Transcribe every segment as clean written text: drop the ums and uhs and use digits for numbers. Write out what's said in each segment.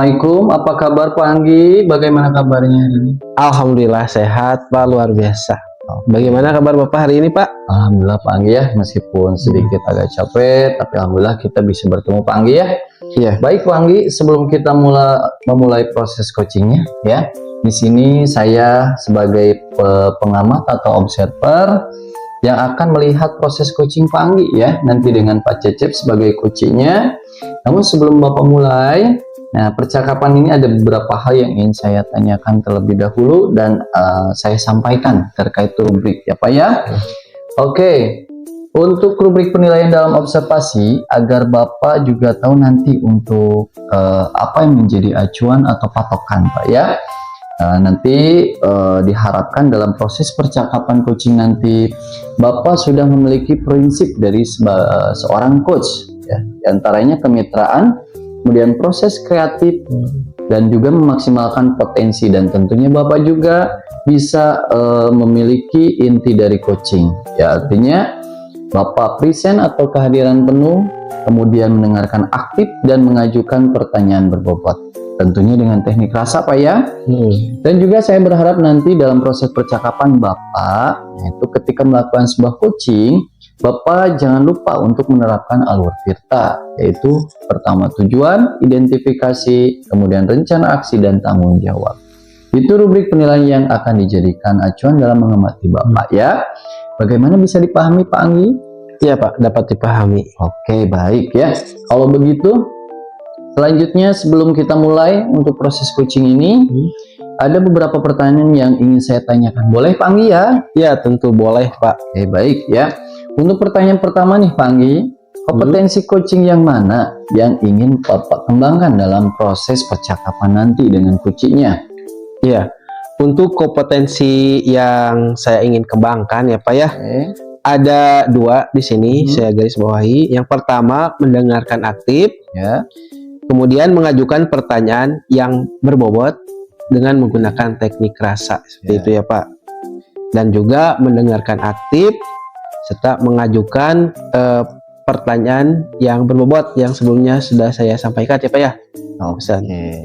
Assalamualaikum, apa kabar Pak Anggi? Bagaimana kabarnya hari ini? Alhamdulillah sehat Pak, luar biasa. Bagaimana kabar Bapak hari ini Pak? Alhamdulillah Pak Anggi ya, meskipun sedikit agak capek, tapi alhamdulillah kita bisa bertemu Pak Anggi ya. Iya. Baik Pak Anggi, sebelum kita memulai proses coachingnya ya, di sini saya sebagai pengamat atau observer yang akan melihat proses coaching Pak Anggi ya, nanti dengan Pak Cecep sebagai coachingnya. Namun sebelum Bapak mulai, nah, percakapan ini ada beberapa hal yang ingin saya tanyakan terlebih dahulu dan saya sampaikan terkait rubrik ya Pak ya. Oke, untuk rubrik penilaian dalam observasi agar Bapak juga tahu nanti untuk apa yang menjadi acuan atau patokan Pak ya. Nanti diharapkan dalam proses percakapan coaching nanti Bapak sudah memiliki prinsip dari seorang coach ya, diantaranya kemitraan, kemudian proses kreatif dan juga memaksimalkan potensi, dan tentunya Bapak juga bisa memiliki inti dari coaching ya, artinya Bapak present atau kehadiran penuh, kemudian mendengarkan aktif dan mengajukan pertanyaan berbobot, tentunya dengan teknik rasa Pak ya. Dan juga saya berharap nanti dalam proses percakapan Bapak, yaitu ketika melakukan sebuah coaching, Bapak jangan lupa untuk menerapkan alur Tirta, yaitu pertama tujuan, identifikasi, kemudian rencana aksi dan tanggung jawab. Itu rubrik penilaian yang akan dijadikan acuan dalam mengamati Bapak ya. Bagaimana bisa dipahami Pak Anggi? Iya Pak, dapat dipahami. Oke, baik ya. Kalau begitu, selanjutnya sebelum kita mulai untuk proses coaching ini, ada beberapa pertanyaan yang ingin saya tanyakan. Boleh Pak Anggi ya? Ya tentu boleh Pak. Oke, baik ya. Untuk pertanyaan pertama nih Pak Anggi, kompetensi coaching yang mana yang ingin Bapak kembangkan dalam proses percakapan nanti dengan coachingnya? Iya, untuk kompetensi yang saya ingin kembangkan ya Pak ya, ada dua di sini saya garis bawahi. Yang pertama, mendengarkan aktif Ya. kemudian mengajukan pertanyaan yang berbobot dengan menggunakan teknik rasa seperti itu ya Pak. Dan juga mendengarkan aktif serta mengajukan pertanyaan yang berbobot yang sebelumnya sudah saya sampaikan ya Pak ya.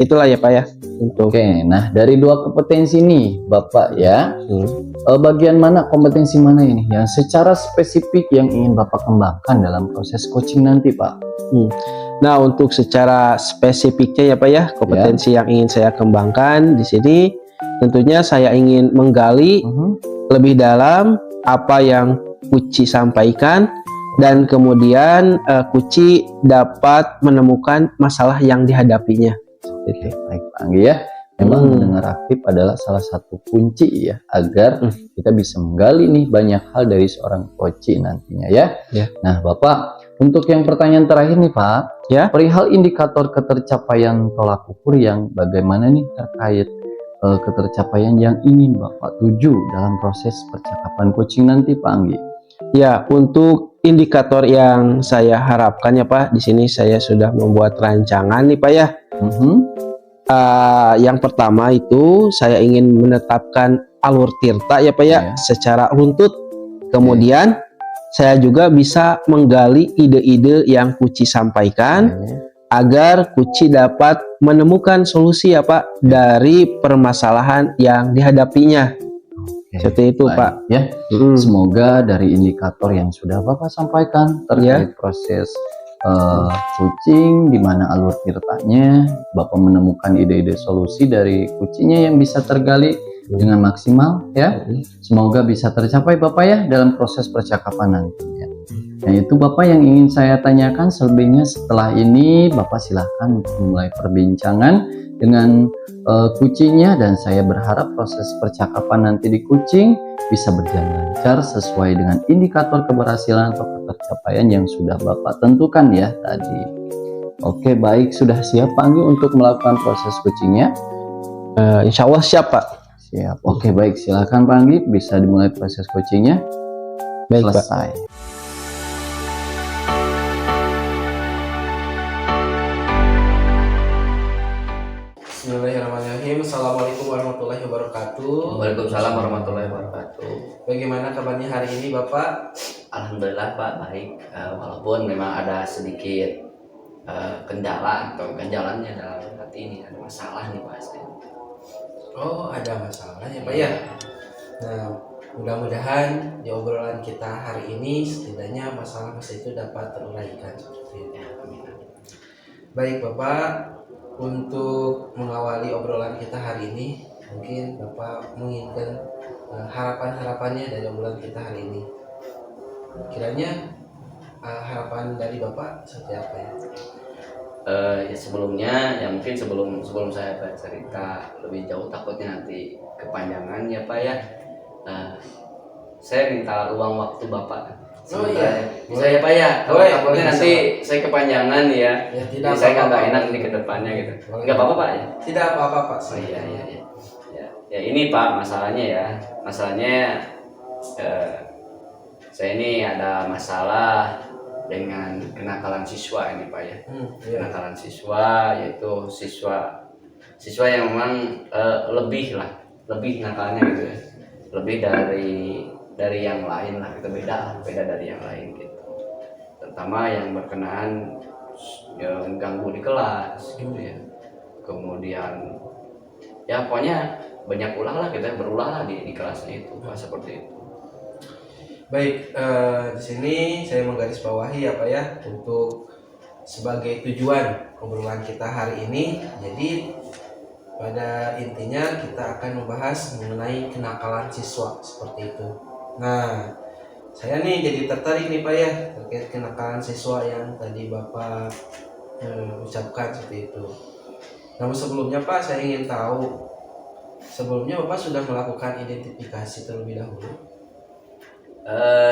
Itulah ya Pak ya untuk. Oke, nah dari dua kompetensi ini Bapak ya, bagian mana, kompetensi mana ini yang secara spesifik yang ingin Bapak kembangkan dalam proses coaching nanti Pak? Nah, untuk secara spesifiknya ya Pak ya, kompetensi yang ingin saya kembangkan di sini tentunya saya ingin menggali lebih dalam apa yang Kuci sampaikan, dan kemudian Kuci dapat menemukan masalah yang dihadapinya. Oke, baik Pak Anggi ya. Memang mendengar aktif adalah salah satu kunci ya agar kita bisa menggali nih banyak hal dari seorang coach nantinya ya. Nah Bapak, untuk yang pertanyaan terakhir nih Pak, perihal indikator ketercapaian tolak ukur yang bagaimana nih terkait ketercapaian yang ingin Bapak tuju dalam proses percakapan coaching nanti Pak Anggi? Ya, untuk indikator yang saya harapkan ya Pak, di sini saya sudah membuat rancangan nih Pak ya. Yang pertama itu saya ingin menetapkan alur Tirta ya Pak ya, secara runtut. Kemudian saya juga bisa menggali ide-ide yang Kuci sampaikan agar Kuci dapat menemukan solusi ya Pak dari permasalahan yang dihadapinya. Seperti itu Pak ya. Semoga dari indikator yang sudah Bapak sampaikan terkait proses coaching, di mana alur tirtanya Bapak menemukan ide-ide solusi dari coachingnya yang bisa tergali dengan maksimal ya. Semoga bisa tercapai Bapak ya dalam proses percakapan nantinya. Nah itu Bapak yang ingin saya tanyakan. Selebihnya setelah ini Bapak silahkan untuk memulai perbincangan dengan coachingnya, dan saya berharap proses percakapan nanti di coaching bisa berjalan lancar sesuai dengan indikator keberhasilan atau ketercapaian yang sudah Bapak tentukan ya tadi. Oke, baik, sudah siap Pak Anggi untuk melakukan proses coachingnya? Insya Allah siap Pak. Siap. Oke, baik, silakan Pak Anggi, bisa dimulai proses coachingnya. Baik, selesai Pak. Bismillahirrahmanirrahim. Assalamualaikum warahmatullahi wabarakatuh. Waalaikumsalam warahmatullahi wabarakatuh. Bagaimana kabarnya hari ini Bapak? Alhamdulillah Pak, baik. Walaupun memang ada sedikit kendala atau ganjalannya dalam seperti ini, ada masalah nih Pak. Oh, ada masalahnya Pak ya. Nah, mudah-mudahan di obrolan kita hari ini setidaknya masalah itu dapat teruraikan seperti itu. Baik Bapak, untuk mengawali obrolan kita hari ini, mungkin Bapak menginginkan harapan-harapannya dari obrolan kita hari ini. Kiranya harapan dari Bapak seperti apa ya? Ya sebelumnya ya mungkin sebelum saya bercerita lebih jauh takutnya nanti kepanjangan ya Pak ya. Saya minta ruang waktu Bapak. Oh iya, bisa ya Pak ya. Kalau Boleh, takutnya boleh, nanti bisa. saya kepanjangan ya. Ya Jadi tidak saya apa-apa. nggak enak ini ke depannya gitu. Boleh. Nggak apa-apa Pak ya. Tidak apa-apa Pak. Oh iya iya iya. Ya ini Pak masalahnya ya. Masalahnya saya ini ada masalah dengan kenakalan siswa ini Pak ya. Iya. Kenakalan siswa yaitu siswa yang memang lebih nakalnya gitu ya, lebih dari yang lain lah, itu beda dari yang lain gitu, terutama yang berkenaan yang ganggu di kelas gitu ya, kemudian ya pokoknya banyak ulah lah, kita berulah lah di kelasnya itu Pak, seperti itu. Baik, di sini saya menggarisbawahi apa ya untuk sebagai tujuan obrolan kita hari ini. Jadi pada intinya kita akan membahas mengenai kenakalan siswa seperti itu. Nah, saya nih jadi tertarik nih Pak ya terkait kenakalan siswa yang tadi Bapak ucapkan seperti itu. Namun sebelumnya Pak, saya ingin tahu sebelumnya Bapak sudah melakukan identifikasi terlebih dahulu?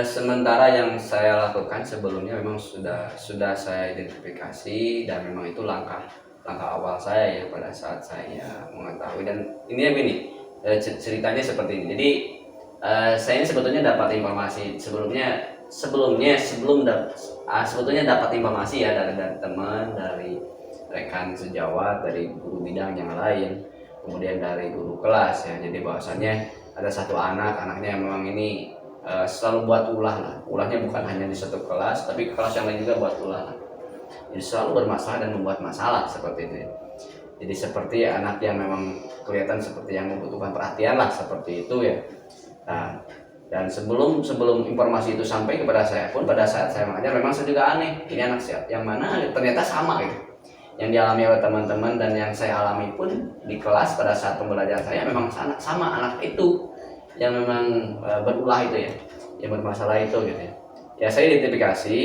Sementara yang saya lakukan sebelumnya memang sudah saya identifikasi, dan memang itu langkah awal saya ya pada saat saya mengetahui. Dan ini ceritanya seperti ini. Jadi saya ini sebetulnya dapat informasi sebetulnya dapat informasi ya dari teman, dari rekan sejawat, dari guru bidang yang lain, kemudian dari guru kelas ya. Jadi bahwasannya ada satu anaknya yang memang ini selalu buat ulah lah. Ulahnya bukan hanya di satu kelas, tapi kelas yang lain juga buat ulah lah. Jadi selalu bermasalah dan membuat masalah seperti itu. Jadi seperti anak yang memang kelihatan seperti yang membutuhkan perhatian lah, seperti itu ya. Nah, dan sebelum informasi itu sampai kepada saya pun, pada saat saya mengajar memang saya juga aneh, ini anak siapa, yang mana ternyata sama gitu. Yang dialami oleh teman-teman dan yang saya alami pun di kelas pada saat pembelajaran saya memang sama anak itu yang memang berulah itu ya, yang bermasalah itu gitu ya. Ya saya identifikasi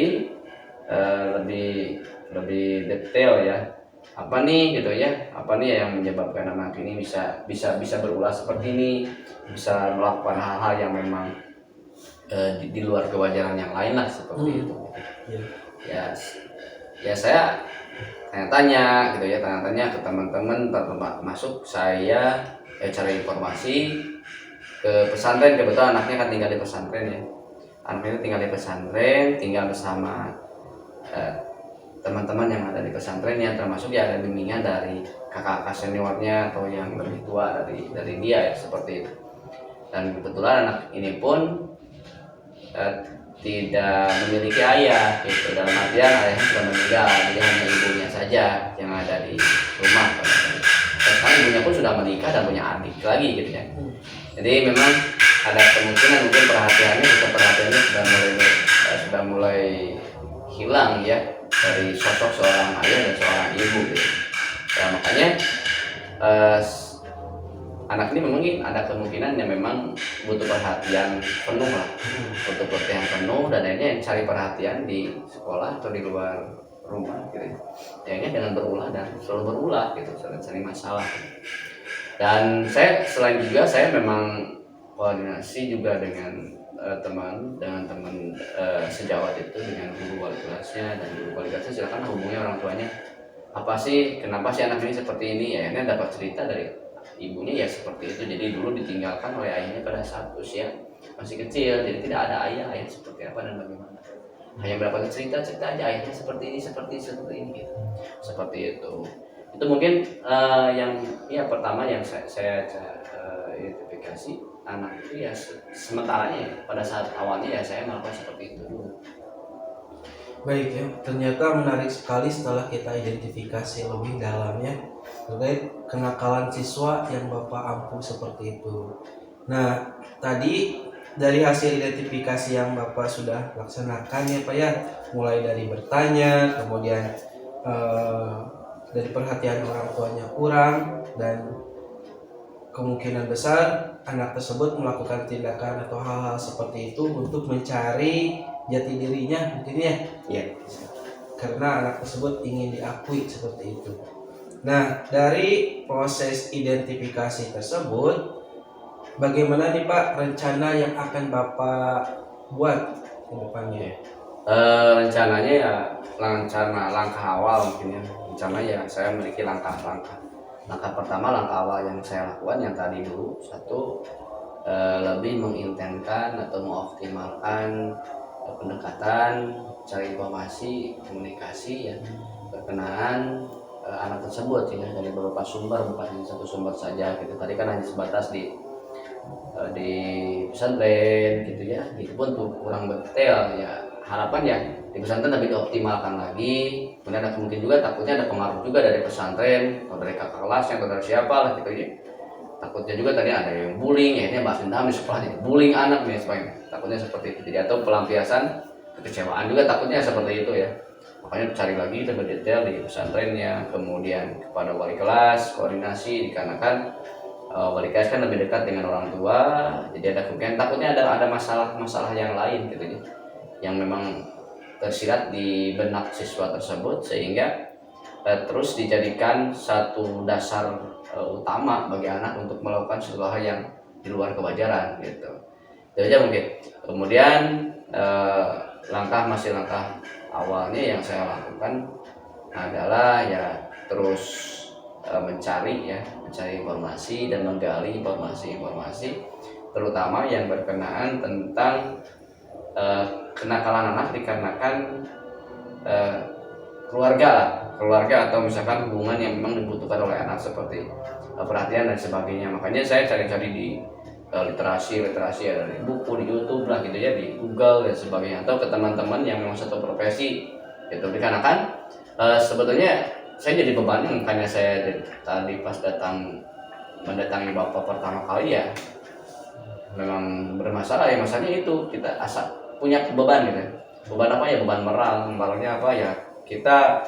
lebih detail ya, apa nih gitu ya, apa nih yang menyebabkan anak ini bisa berulah seperti ini, bisa melakukan hal-hal yang memang di luar kewajaran yang lain lah, seperti itu. Ya saya tanya-tanya gitu ya, tanya-tanya ke teman-teman, termasuk saya cari informasi ke pesantren. Kebetulan anaknya kan tinggal di pesantren ya, anaknya itu tinggal di pesantren, tinggal bersama teman-teman yang ada di pesantren, yang termasuk ya ada bimbingan dari kakak-kakak seniornya atau yang lebih tua dari dia ya, seperti itu. Dan kebetulan anak ini pun tidak memiliki ayah gitu, dalam artian ayahnya sudah meninggal, jadi hanya ibunya saja yang ada di rumah. Dan sekarang ibunya pun sudah menikah dan punya adik lagi gitu ya. Jadi memang ada kemungkinan mungkin perhatiannya sudah mulai hilang ya dari sosok seorang ayah dan seorang ibu gitu. Ya, makanya anak ini memang ada kemungkinan yang memang butuh perhatian penuh lah, butuh perhatian penuh, dan akhirnya cari perhatian di sekolah atau di luar rumah gitu ya. Akhirnya dengan berulah dan selalu berulah gitu, sering masalah. Dan selain juga saya memang koordinasi juga dengan teman sejawat itu, dengan guru wali kelasnya, dan guru wali kelasnya silakan hubungi orang tuanya, apa sih, kenapa sih anak ini seperti ini. Ya, akhirnya dapat cerita dari ibunya ya seperti itu. Jadi dulu ditinggalkan oleh ayahnya pada saat usia masih kecil, jadi tidak ada ayah seperti apa dan bagaimana. Hanya berapa cerita aja ayahnya seperti ini gitu. Seperti itu. Itu mungkin yang ya pertama yang saya identifikasi anak itu ya, sementaranya pada saat awalnya ya saya melakukan seperti itu dulu. Baik ya, ternyata menarik sekali setelah kita identifikasi lebih dalamnya. terkait kenakalan siswa yang Bapak ampuh seperti itu. Nah, tadi dari hasil identifikasi yang Bapak sudah laksanakan ya Pak ya, mulai dari bertanya, kemudian dari perhatian orang tuanya kurang, dan kemungkinan besar anak tersebut melakukan tindakan atau hal-hal seperti itu untuk mencari jati dirinya mungkin ya. Iya. Karena anak tersebut ingin diakui seperti itu. Nah, dari proses identifikasi tersebut, bagaimana nih Pak rencana yang akan Bapak buat ke depannya? Rencananya ya langkah awal mungkin ya. Rencana ya saya memiliki langkah-langkah. Langkah pertama, langkah awal yang saya lakukan yang tadi dulu, satu, lebih mengintenskan atau mengoptimalkan pendekatan, cari informasi, komunikasi ya berkenaan anak tersebut ya, dari beberapa sumber, bukan hanya satu sumber saja gitu. Tadi kan hanya sebatas di pesantren gitu ya, itu pun tuh kurang detail ya. Harapan ya di pesantren lebih dioptimalkan lagi. Kemudian ada mungkin juga takutnya ada pengaruh juga dari pesantren atau dari kakak kelasnya atau dari siapa lah gitu ya. Takutnya juga tadi ada yang bullying ya, ini bahas dendam di sekolah, jadi bullying anak nih sebagainya. Takutnya seperti itu. Jadi atau pelampiasan kekecewaan juga takutnya seperti itu ya. Makanya cari lagi lebih detail di pesantrennya, kemudian kepada wali kelas, koordinasi dikarenakan wali kelas kan lebih dekat dengan orang tua, jadi ada kemungkinan takutnya ada masalah yang lain gitu ya, yang memang tersirat di benak siswa tersebut sehingga terus dijadikan satu dasar utama bagi anak untuk melakukan sesuatu hal yang di luar kewajaran gitu. Itu aja mungkin. Kemudian langkah awalnya yang saya lakukan adalah ya terus mencari informasi dan menggali informasi terutama yang berkenaan tentang kenakalan anak dikarenakan keluarga atau misalkan hubungan yang memang dibutuhkan oleh anak seperti perhatian dan sebagainya. Makanya saya cari-cari di literasi ya, dari buku di YouTube lah gitu ya, di Google dan sebagainya, atau ke teman-teman yang memang satu profesi gitu. Dikarenakan sebetulnya saya jadi beban, makanya saya tadi pas mendatangi Bapak pertama kali ya memang bermasalah ya. Masalahnya itu kita punya beban gitu. Beban apa ya? Beban moralnya apa ya? Kita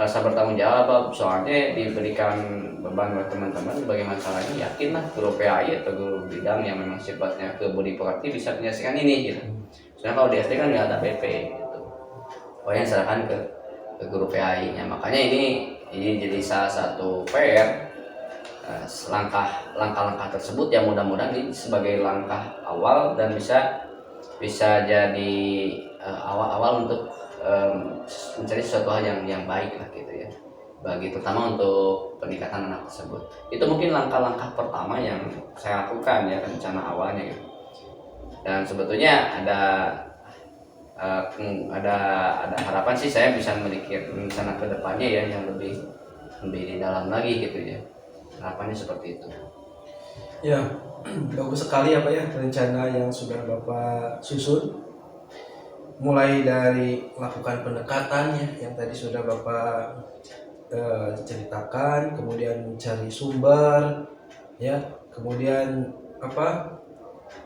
rasa bertanggung jawab, soalnya diberikan beban oleh teman-teman. Bagaimana caranya? Yakinlah guru PAI atau guru bidang yang memang sifatnya ke budi pekerti bisa menyelesaikan ini gitu. Sedangkan kalau di SD kan nggak ada BP gitu. Pokoknya serahkan ke guru PAI-nya. Makanya ini jadi salah satu PR. Langkah-langkah tersebut yang mudah-mudahan ini sebagai langkah awal dan bisa jadi awal untuk mencari sesuatu hal yang baik lah gitu ya, bagi terutama untuk peningkatan anak tersebut. Itu mungkin langkah-langkah pertama yang saya lakukan ya, rencana awalnya gitu. Dan sebetulnya ada harapan sih saya bisa memiliki rencana kedepannya ya yang lebih di dalam lagi gitu ya. Harapannya seperti itu. Ya, bagus sekali apa ya rencana yang sudah Bapak susun. Mulai dari melakukan pendekatannya yang tadi sudah Bapak ceritakan, kemudian mencari sumber, ya, kemudian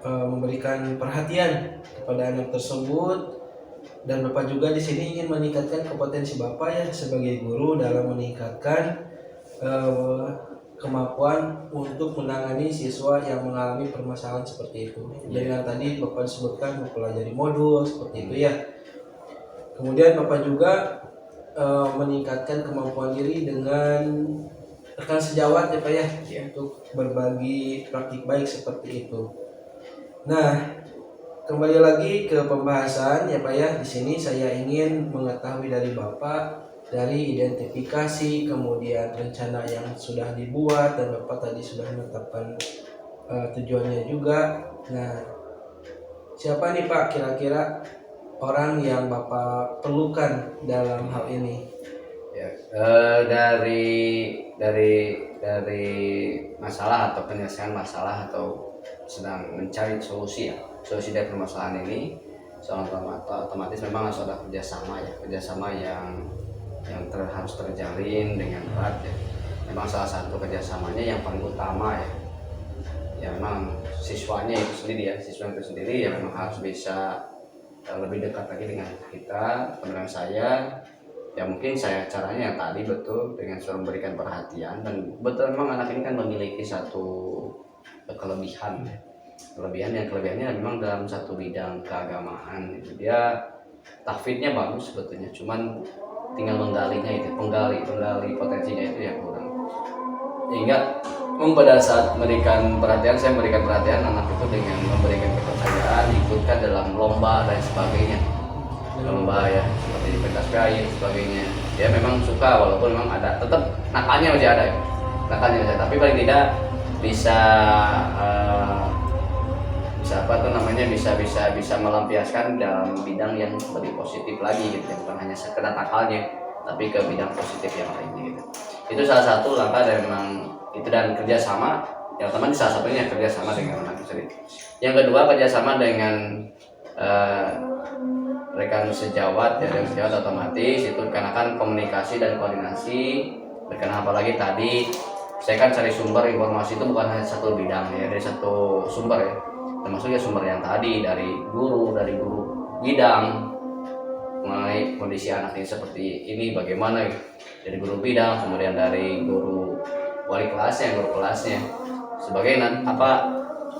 memberikan perhatian kepada anak tersebut, dan Bapak juga di sini ingin meningkatkan kompetensi Bapak ya sebagai guru dalam meningkatkan kemampuan untuk menangani siswa yang mengalami permasalahan seperti itu. Dengan tadi Bapak disebutkan mempelajari modul seperti itu ya. Kemudian Bapak juga meningkatkan kemampuan diri dengan rekan sejawat ya Pak ya, untuk berbagi praktik baik seperti itu. Nah, kembali lagi ke pembahasan ya Pak ya. Di sini saya ingin mengetahui dari Bapak, dari identifikasi, kemudian rencana yang sudah dibuat, dan Bapak tadi sudah menetapkan tujuannya juga. Nah, siapa nih Pak kira-kira orang yang Bapak perlukan dalam hal ini? Ya, dari masalah atau penyelesaian masalah atau sedang mencari solusi dari permasalahan ini, otomatis memang harus ada kerjasama yang harus terjalin dengan erat ya. memang salah satu kerjasamanya yang paling utama ya. Ya memang siswanya itu sendiri ya, siswa itu sendiri yang memang harus bisa lebih dekat lagi dengan kita, teman saya. Ya mungkin saya caranya yang tadi betul dengan suruh memberikan perhatian, dan betul memang anak ini kan memiliki satu kelebihan ya. Kelebihannya memang dalam satu bidang keagamaan itu dia tahfidnya bagus sebetulnya, cuman tinggal menggalinya itu, penggali potensinya itu yang kurang. Sehingga pada saat memberikan perhatian, saya memberikan perhatian anak itu dengan memberikan kepercayaan, ikutkan dalam lomba dan sebagainya, lomba ya seperti pentas gaib sebagainya. Dia memang suka, walaupun memang ada tetap nakalnya masih ada ya, tapi paling tidak bisa bisa melampiaskan dalam bidang yang lebih positif lagi gitu ya, bukan hanya sekedar nakalnya tapi ke bidang positif yang lainnya gitu. Itu salah satu langkah dari memang itu, dan kerjasama yang teman salah satunya kerjasama dengan anak sendiri. Yang kedua kerjasama dengan rekan sejawat ya, rekan sejawat otomatis itu karena kan komunikasi dan koordinasi berkenaan, apalagi tadi saya kan cari sumber informasi itu bukan hanya satu bidang ya, dari satu sumber ya, termasuk ya sumber yang tadi dari guru bidang mengenai kondisi anak ini seperti ini bagaimana gitu. Dari guru bidang, kemudian dari guru wali kelasnya, sebagai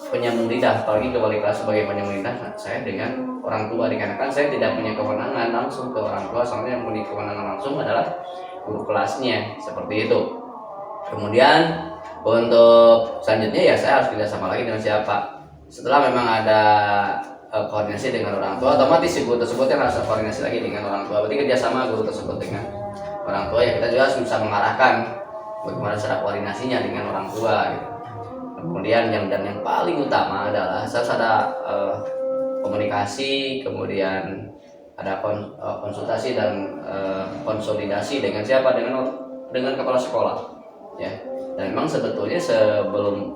penyambung lidah, apalagi ke wali kelas sebagai penyambung lidah saya dengan orang tua, dikarenakan saya tidak punya kewenangan langsung ke orang tua, soalnya yang punya kewenangan langsung adalah guru kelasnya, seperti itu. Kemudian untuk selanjutnya ya saya harus kerjasama lagi dengan siapa. Setelah memang ada koordinasi dengan orang tua, otomatis si guru tersebut yang harus koordinasi lagi dengan orang tua. Berarti kerjasama guru tersebut dengan orang tua ya, kita juga harus bisa mengarahkan bagaimana cara koordinasinya dengan orang tua gitu. Kemudian yang paling utama adalah harus ada komunikasi, kemudian ada konsultasi dan konsolidasi dengan siapa, dengan kepala sekolah ya. Dan memang sebetulnya sebelum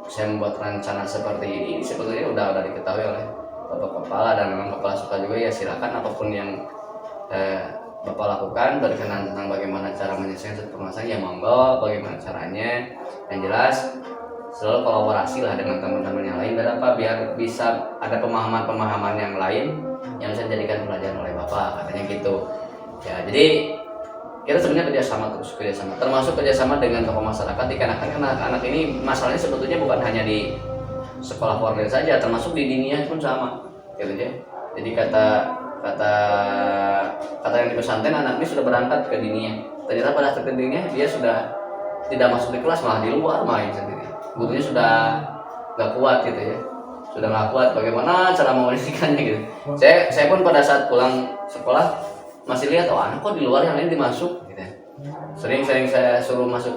saya membuat rencana seperti ini sebetulnya udah diketahui oleh Bapak Kepala, dan memang Kepala suka juga ya, silakan apapun yang Bapak lakukan berkenaan tentang bagaimana cara menyelesaikan satu permasalahan ya monggo, bagaimana caranya. Yang jelas selalu kolaborasi lah dengan teman-teman yang lain, dan biar bisa ada pemahaman yang lain yang bisa dijadikan pelajaran oleh Bapak, katanya gitu ya. Jadi kita sebenarnya kerjasama, termasuk kerjasama dengan tokoh masyarakat, dikarenakan anak-anak ini masalahnya sebetulnya bukan hanya di sekolah formal saja, termasuk di diniyah pun sama gitu ya. Jadi kata yang di pesantren, anak ini sudah berangkat ke diniyah, ternyata pada saat ke diniyah dia sudah tidak masuk di kelas, malah di luar main sendiri. Gurunya sudah nggak kuat gitu ya, sudah nggak kuat bagaimana cara mengomunikasikannya gitu. Saya pun pada saat pulang sekolah masih lihat, anak kok di luar yang lain dimasuk gitu. Sering saya suruh masuk,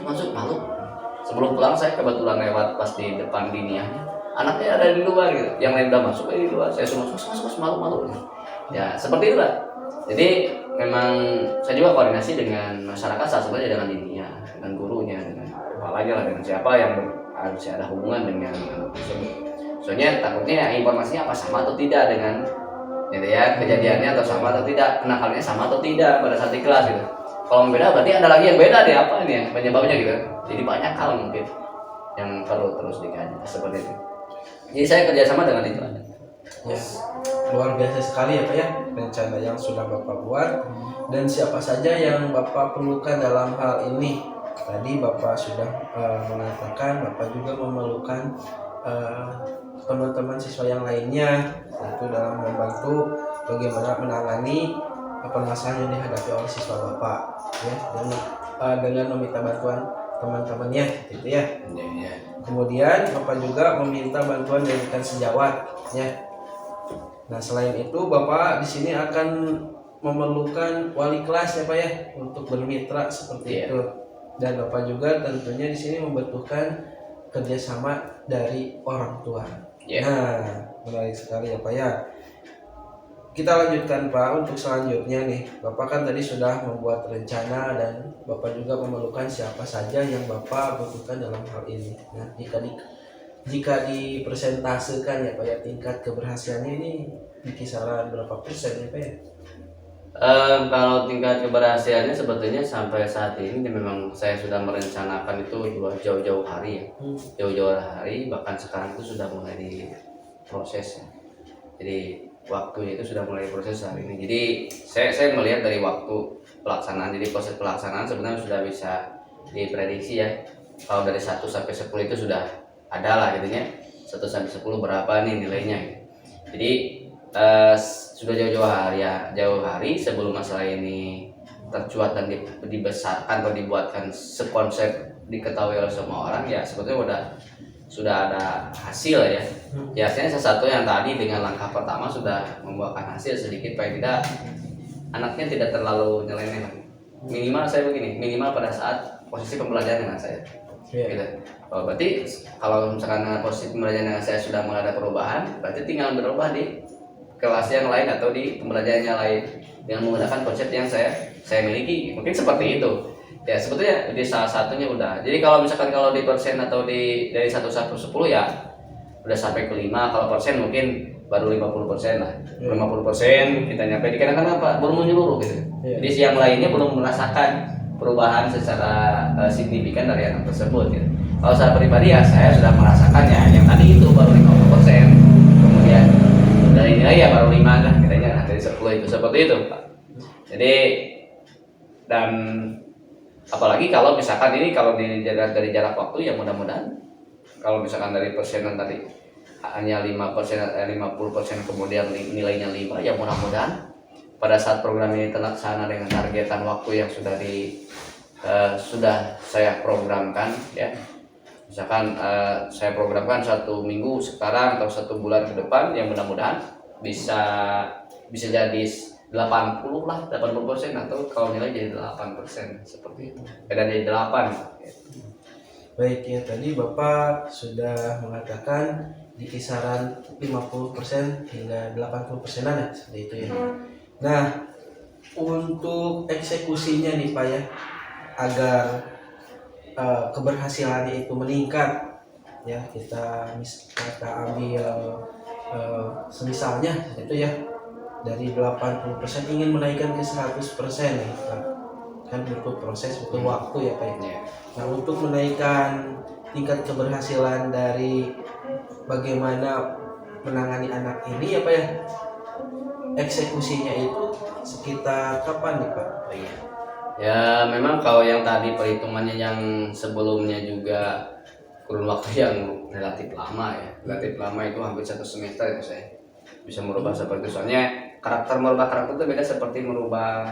masuk malu. Sebelum pulang saya kebetulan lewat pas di depan diniyahnya, anaknya ada di luar gitu, yang lain udah masuk di luar, saya suruh masuk malu ya, seperti itulah. Jadi memang saya juga koordinasi dengan masyarakat, salah satunya dengan diniyah, dengan gurunya, dengan kepalanya lah, dengan siapa yang harus ada hubungan dengan anak tersebut. Soalnya takutnya informasinya apa sama atau tidak dengan gitu ya, kejadiannya atau sama atau tidak, kenakalnya sama atau tidak pada saat di kelas gitu. Kalau beda berarti ada lagi yang beda deh, apa ini ya penyebabnya gitu. Jadi banyak hal mungkin yang perlu terus dikaji seperti itu. Jadi saya kerjasama dengan itu aja. Ya, luar biasa sekali ya Pak ya rencana yang sudah Bapak buat, dan siapa saja yang Bapak perlukan dalam hal ini. Tadi Bapak sudah mengatakan Bapak juga memerlukan teman-teman siswa yang lainnya, itu dalam membantu bagaimana menangani permasalahan yang dihadapi oleh siswa Bapak ya, dan dengan meminta bantuan teman-temannya gitu ya. Kemudian Bapak juga meminta bantuan dari rekan sejawat ya. Nah selain itu Bapak di sini akan memerlukan wali kelas ya Pak ya, untuk bermitra seperti itu. Dan Bapak juga tentunya di sini membutuhkan kerjasama dari orang tua. Nah menarik sekali ya Pak ya. Kita lanjutkan Pak untuk selanjutnya nih. Bapak kan tadi sudah membuat rencana, dan Bapak juga memerlukan siapa saja yang Bapak butuhkan dalam hal ini. Nah jika dipresentasekan ya Pak ya, tingkat keberhasilannya ini di kisaran berapa persen ya Pak ya? Kalau tingkat keberhasilannya sebetulnya sampai saat ini memang saya sudah merencanakan itu jauh-jauh hari ya. Jauh-jauh hari, bahkan sekarang itu sudah mulai diproses ya. Jadi waktunya itu sudah mulai diproses hari ini. Jadi saya melihat dari waktu pelaksanaan, jadi proses pelaksanaan sebenarnya sudah bisa diprediksi ya. Kalau dari 1 sampai 10 itu sudah ada lah gitu ya. 1 sampai 10 berapa nih nilainya gitu. Jadi sudah jauh hari sebelum masalah ini tercuat dan dibesarkan atau dibuatkan sekonsep diketahui oleh semua orang ya, sebetulnya sudah ada hasil ya. Ya artinya sesuatu yang tadi dengan langkah pertama sudah membuahkan hasil sedikit, paling tidak anaknya tidak terlalu nyeleneh lagi. Minimal saya begini, minimal pada saat posisi pembelajaran dengan saya. Gitu. Berarti kalau misalkan dengan posisi pembelajaran dengan saya sudah mulai ada perubahan, berarti tinggal berubah di kelas yang lain atau di pembelajaran yang lain dengan menggunakan konsep yang saya miliki, mungkin seperti itu ya. Sebetulnya di salah satunya udah, jadi kalau misalkan kalau di persen atau dari 1 sampai 10 ya udah sampai ke 5, kalau persen mungkin baru 50% lah. 50% kita nyampe di kadang-kadang apa belum menyeluruh gitu. Jadi yang lainnya belum merasakan perubahan secara signifikan dari anak tersebut gitu. Kalau saya pribadi ya saya sudah merasakannya, yang tadi itu baru 50%, kemudian dari nilai ya baru 5 lah katanya dari 10 itu, seperti itu Pak. Jadi dan apalagi kalau misalkan ini kalau dilihat dari jarak waktu ya mudah-mudahan kalau misalkan dari persenan tadi hanya 5%, 50% kemudian nilainya 5 ya mudah-mudahan pada saat program ini terlaksana dengan targetan waktu yang sudah saya programkan ya. Misalkan saya programkan 1 minggu sekarang atau 1 bulan ke depan yang mudah-mudahan bisa jadi 80% atau kalau nilai jadi 8% seperti itu. Beda jadi 8. Baik ya, tadi Bapak sudah mengatakan di kisaran 50% hingga 80%-an ya, seperti itu ya. Nah, untuk eksekusinya nih Pak ya, agar keberhasilannya itu meningkat ya, kita ambil semisalnya itu ya dari 80% ingin menaikkan ke 100% ya Pak. Kan butuh proses, butuh waktu ya Pak ya. Nah, untuk menaikkan tingkat keberhasilan dari bagaimana menangani anak ini ya Pak ya, eksekusinya itu sekitar kapan nih Pak? Oh, iya. Ya memang kalau yang tadi perhitungannya yang sebelumnya juga kurun waktu yang relatif lama ya, relatif lama itu hampir 1 semester itu saya bisa merubah seperti itu. Soalnya merubah karakter itu beda seperti merubah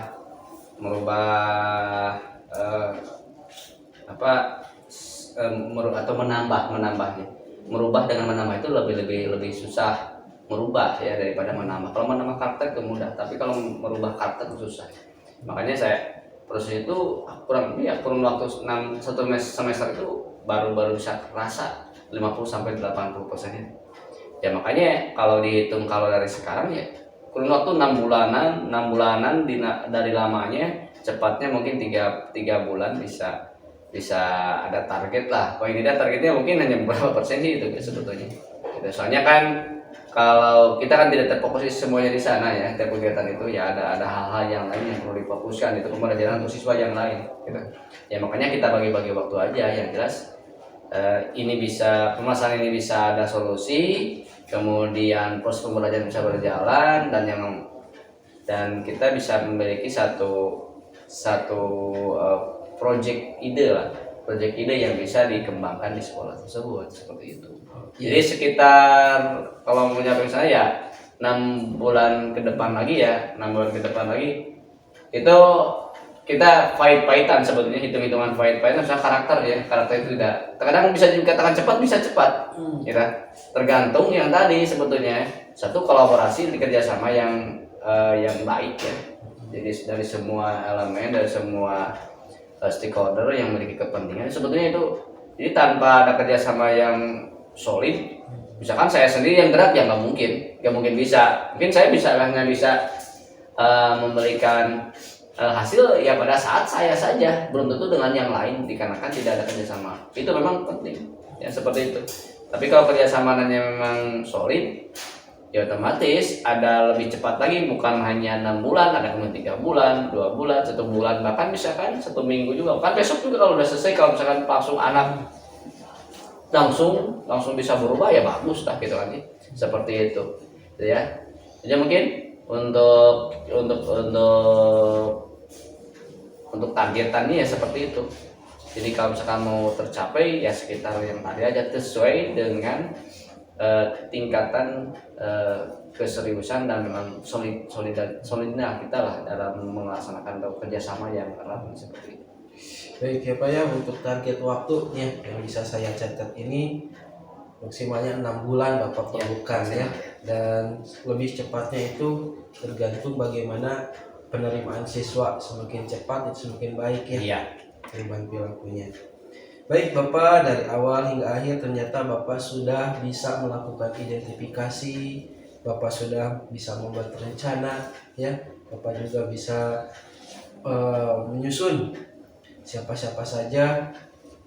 atau menambahnya. Merubah dengan menambah itu lebih susah merubah ya daripada menambah. Kalau menambah karakter itu mudah, tapi kalau merubah karakter itu susah. Makanya saya proses itu kurun waktu 1 semester itu baru bisa terasa 50-80% ya. Makanya kalau dihitung kalau dari sekarang ya kurun waktu 6 bulanan dari lamanya, cepatnya mungkin 3 bulan bisa ada target lah. Paling tidak targetnya mungkin hanya berapa persen sih itu sebetulnya. Soalnya kan kalau kita kan tidak terfokus semuanya di sana ya, setiap kegiatan itu ya ada hal-hal yang lain yang perlu difokuskan, itu pembelajaran untuk siswa yang lain gitu. Ya makanya kita bagi-bagi waktu aja, yang jelas permasalahan ini bisa ada solusi, kemudian proses pembelajaran bisa berjalan, dan kita bisa memiliki satu project ide yang bisa dikembangkan di sekolah tersebut, seperti itu. Jadi sekitar kalau mencapai saya 6 bulan ke depan lagi itu kita fight-fightan sebetulnya, hitung-hitungan fight-fightan misalnya karakter itu tidak terkadang bisa dikatakan cepat, bisa cepat ya, tergantung yang tadi sebetulnya satu kolaborasi di kerjasama yang baik ya. Jadi dari semua elemen, dari semua stakeholder yang memiliki kepentingan sebetulnya itu. Jadi tanpa ada kerjasama yang solid, misalkan saya sendiri yang gerak ya nggak mungkin bisa. Mungkin saya hanya bisa memberikan hasil ya pada saat saya saja, belum tentu dengan yang lain dikarenakan tidak ada kerjasama. Itu memang penting ya, seperti itu. Tapi kalau kerjasamanya memang solid ya otomatis ada lebih cepat lagi, bukan hanya 6 bulan, ada kemudian 3 bulan, 2 bulan, 1 bulan, bahkan misalkan 1 minggu juga. Kan besok juga kalau udah selesai, kalau misalkan langsung anak langsung bisa berubah, ya bagus lah gitu kan, seperti itu ya. Jadi mungkin untuk targetannya ya seperti itu. Jadi kalau misalkan mau tercapai ya sekitar yang tadi aja, sesuai dengan tingkatan keseriusan dan memang solidnya kita lah dalam melaksanakan kerjasama yang erat seperti itu. Baik ya Pak ya, untuk target waktunya yang bisa saya catat ini maksimalnya 6 bulan Bapak perlukan ya, dan lebih cepatnya itu tergantung bagaimana penerimaan siswa. Semakin cepat itu semakin baik ya, Iya. perubahan perilakunya. Baik Bapak, dari awal hingga akhir ternyata Bapak sudah bisa melakukan identifikasi, Bapak sudah bisa membuat rencana ya, Bapak juga bisa menyusun siapa-siapa saja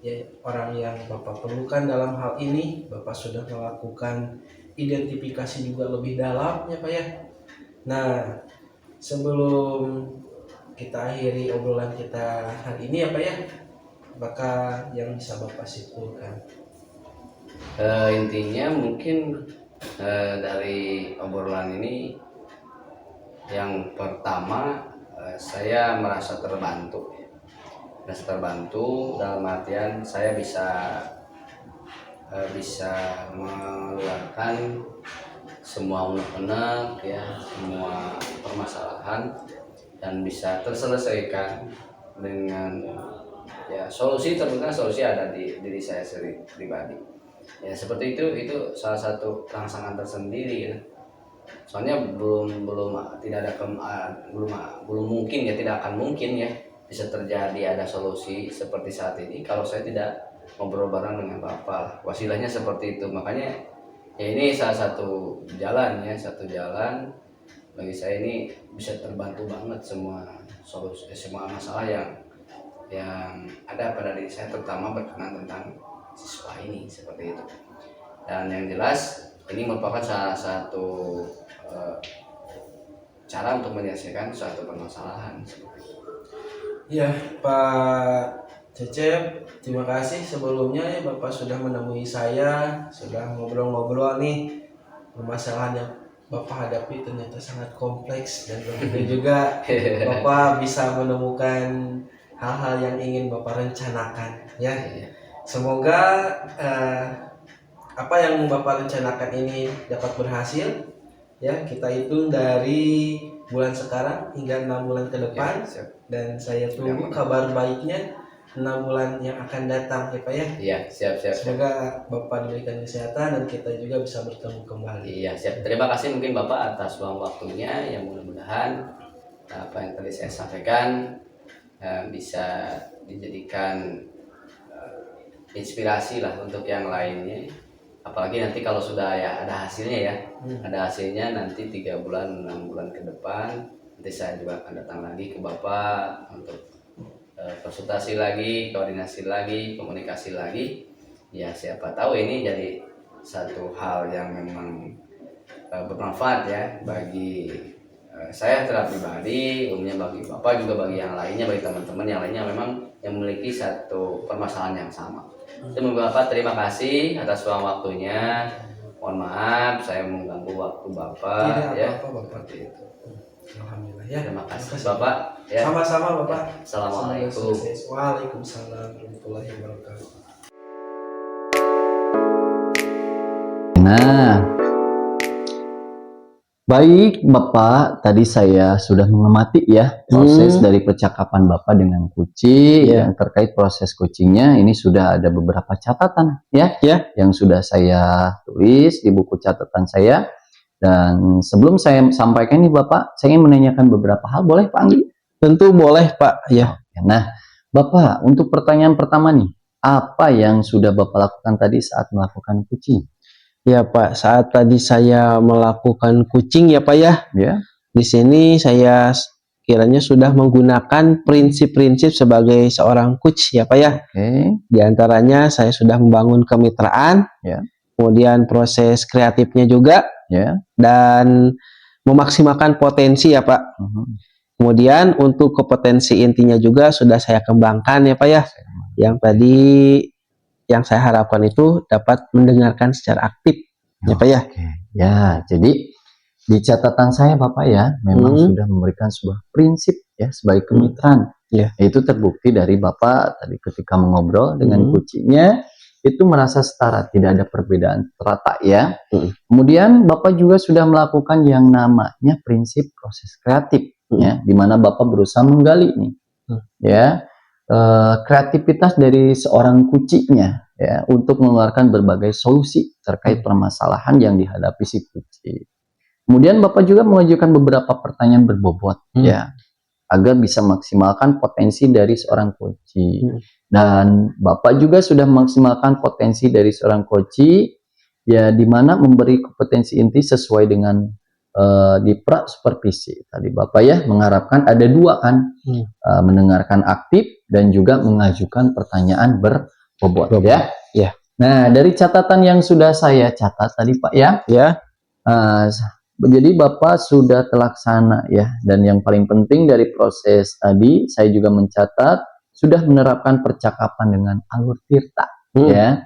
ya orang yang Bapak perlukan dalam hal ini. Bapak sudah melakukan identifikasi juga lebih dalam ya Pak ya. Nah, sebelum kita akhiri obrolan kita hari ini ya Pak ya, apakah yang bisa Bapak simpulkan? Intinya mungkin dari obrolan ini, yang pertama saya merasa terbantu dalam artian saya bisa mengeluarkan semua unek-unek ya, semua permasalahan, dan bisa terselesaikan dengan ya solusi. Tentunya solusi ada di diri saya sendiri pribadi ya, seperti itu salah satu rangsangan tersendiri ya. Soalnya belum mungkin ya, tidak akan mungkin ya bisa terjadi ada solusi seperti saat ini kalau saya tidak ngobrol bareng dengan Bapak. Wasilahnya seperti itu. Makanya ya ini salah satu jalan bagi saya, ini bisa terbantu banget semua masalah yang ada pada diri saya, terutama berkenaan tentang siswa ini seperti itu. Dan yang jelas ini merupakan salah satu cara untuk menyelesaikan suatu permasalahan seperti itu. Ya Pak Cecep, terima kasih sebelumnya ya Bapak sudah menemui saya, sudah ngobrol-ngobrol nih. Permasalahan yang Bapak hadapi ternyata sangat kompleks, dan begitu juga Bapak bisa menemukan hal-hal yang ingin Bapak rencanakan ya. Semoga apa yang Bapak rencanakan ini dapat berhasil ya. Kita hitung dari bulan sekarang hingga 6 bulan ke depan ya, dan saya tunggu kabar baiknya 6 bulan yang akan datang ya Pak ya. Iya, siap. Semoga Bapak diberikan kesehatan dan kita juga bisa bertemu kembali. Iya, siap. Terima kasih mungkin Bapak atas waktunya, yang mudah-mudahan apa yang tadi saya sampaikan bisa dijadikan inspirasi lah untuk yang lainnya. Apalagi nanti kalau sudah ya ada hasilnya ya, ada hasilnya nanti 3 bulan 6 bulan ke depan, nanti saya juga akan datang lagi ke Bapak untuk konsultasi lagi, koordinasi lagi, komunikasi lagi. Ya siapa tahu ini jadi satu hal yang memang bermanfaat ya bagi saya secara pribadi, umumnya bagi Bapak juga, bagi yang lainnya, bagi teman-teman yang lainnya memang yang memiliki satu permasalahan yang sama. Semoga Bapak, terima kasih atas waktunya. Mohon maaf saya mengganggu waktu Bapak. Tidak ya. apa-apa Bapak. Itu. Alhamdulillah ya. Terima kasih Bapak. Ya. Sama-sama Bapak. Assalamualaikum. Waalaikumsalam warahmatullahi wabarakatuh. Nah, baik Bapak, tadi saya sudah mengamati ya proses dari percakapan Bapak dengan kucing yang terkait proses coachingnya. Ini sudah ada beberapa catatan ya yang sudah saya tulis di buku catatan saya. Dan sebelum saya sampaikan nih Bapak, saya ingin menanyakan beberapa hal, boleh Pak Anggi? Tentu boleh Pak ya. Nah Bapak, untuk pertanyaan pertama nih, apa yang sudah Bapak lakukan tadi saat melakukan coaching? Ya Pak, saat tadi saya melakukan coaching ya Pak ya. Di sini saya kiranya sudah menggunakan prinsip-prinsip sebagai seorang coach ya Pak ya. Di antaranya saya sudah membangun kemitraan kemudian proses kreatifnya juga, Ya. dan memaksimalkan potensi ya Pak. Kemudian untuk kompetensi intinya juga sudah saya kembangkan ya Pak ya. Yang tadi yang saya harapkan itu dapat mendengarkan secara aktif ya Pak ya. Oke. Ya, jadi di catatan saya Bapak ya, memang sudah memberikan sebuah prinsip ya sebagai kemitraan. Ya. Itu terbukti dari Bapak tadi ketika mengobrol dengan kucingnya itu merasa setara, tidak ada perbedaan terletak ya. Kemudian Bapak juga sudah melakukan yang namanya prinsip proses kreatif ya, di mana Bapak berusaha menggali nih ya kreativitas dari seorang kucingnya ya untuk mengeluarkan berbagai solusi terkait permasalahan yang dihadapi si kucing. Kemudian Bapak juga mengajukan beberapa pertanyaan berbobot ya agar bisa maksimalkan potensi dari seorang kucing. Dan Bapak juga sudah memaksimalkan potensi dari seorang kucing ya, di mana memberi kompetensi inti sesuai dengan di pra supervisi. Tadi Bapak ya mengharapkan ada dua kan, mendengarkan aktif dan juga mengajukan pertanyaan berbobot ya. Ya. Nah, dari catatan yang sudah saya catat tadi Pak ya. Ya. Jadi Bapak sudah terlaksana ya, dan yang paling penting dari proses tadi saya juga mencatat sudah menerapkan percakapan dengan alur tirta ya.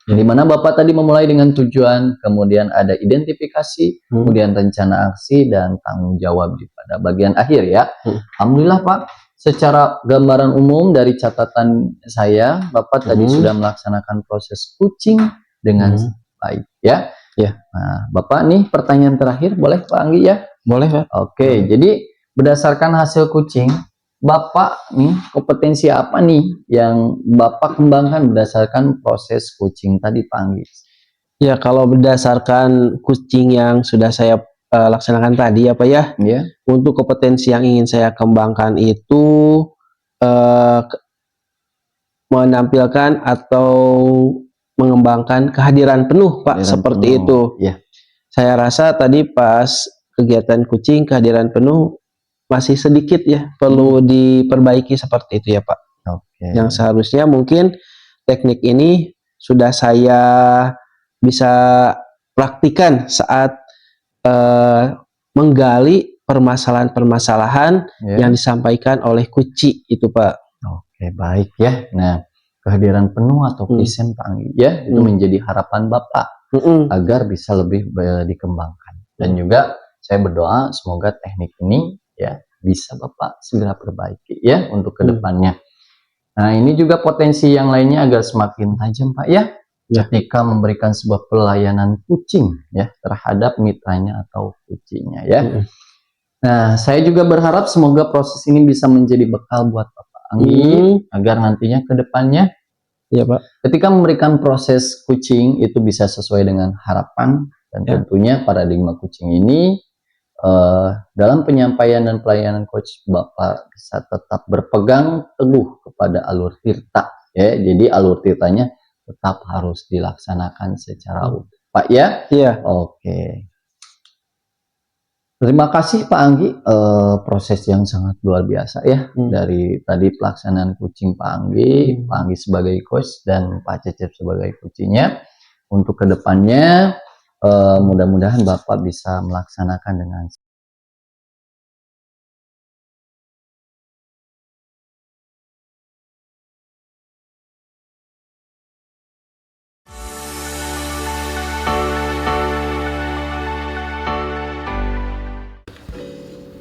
Di mana Bapak tadi memulai dengan tujuan, kemudian ada identifikasi, kemudian rencana aksi dan tanggung jawab di pada bagian akhir ya. Alhamdulillah Pak, secara gambaran umum dari catatan saya, Bapak tadi sudah melaksanakan proses kucing dengan baik ya. Ya. Nah, Bapak nih pertanyaan terakhir boleh Pak Anggi ya? Boleh Pak. Oke, jadi berdasarkan hasil kucing, Bapak nih kompetensi apa nih yang Bapak kembangkan berdasarkan proses kucing tadi Pak Anggi? Ya, kalau berdasarkan kucing yang sudah saya laksanakan tadi ya Pak ya, untuk kompetensi yang ingin saya kembangkan itu menampilkan atau mengembangkan kehadiran penuh Pak, seperti itu. Ya. Saya rasa tadi pas kegiatan kucing kehadiran penuh masih sedikit ya, perlu diperbaiki seperti itu ya Pak. Yang seharusnya mungkin teknik ini sudah saya bisa praktikan saat menggali permasalahan-permasalahan yang disampaikan oleh kucing itu Pak. Oke, baik ya. Nah, kehadiran penuh atau present Pak Anggi ya, itu menjadi harapan Bapak agar bisa lebih dikembangkan. Dan juga saya berdoa semoga teknik ini ya bisa Bapak segera perbaiki ya untuk kedepannya. Nah, ini juga potensi yang lainnya agar semakin tajam Pak ya, ketika memberikan sebuah pelayanan kucing ya terhadap mitranya atau kucingnya ya. Nah, saya juga berharap semoga proses ini bisa menjadi bekal buat Bapak Anggi agar nantinya kedepannya ya Pak, ketika memberikan proses kucing itu bisa sesuai dengan harapan, dan tentunya paradigma kucing ini dalam penyampaian dan pelayanan coach Bapak bisa tetap berpegang teguh kepada alur tirta ya. Jadi alur tirtanya tetap harus dilaksanakan secara utuh Pak ya. Iya. Oke. Terima kasih Pak Anggi, proses yang sangat luar biasa ya dari tadi pelaksanaan kucing Pak Anggi sebagai coach dan Pak Cecep sebagai kucingnya. Untuk kedepannya mudah-mudahan Bapak bisa melaksanakan dengan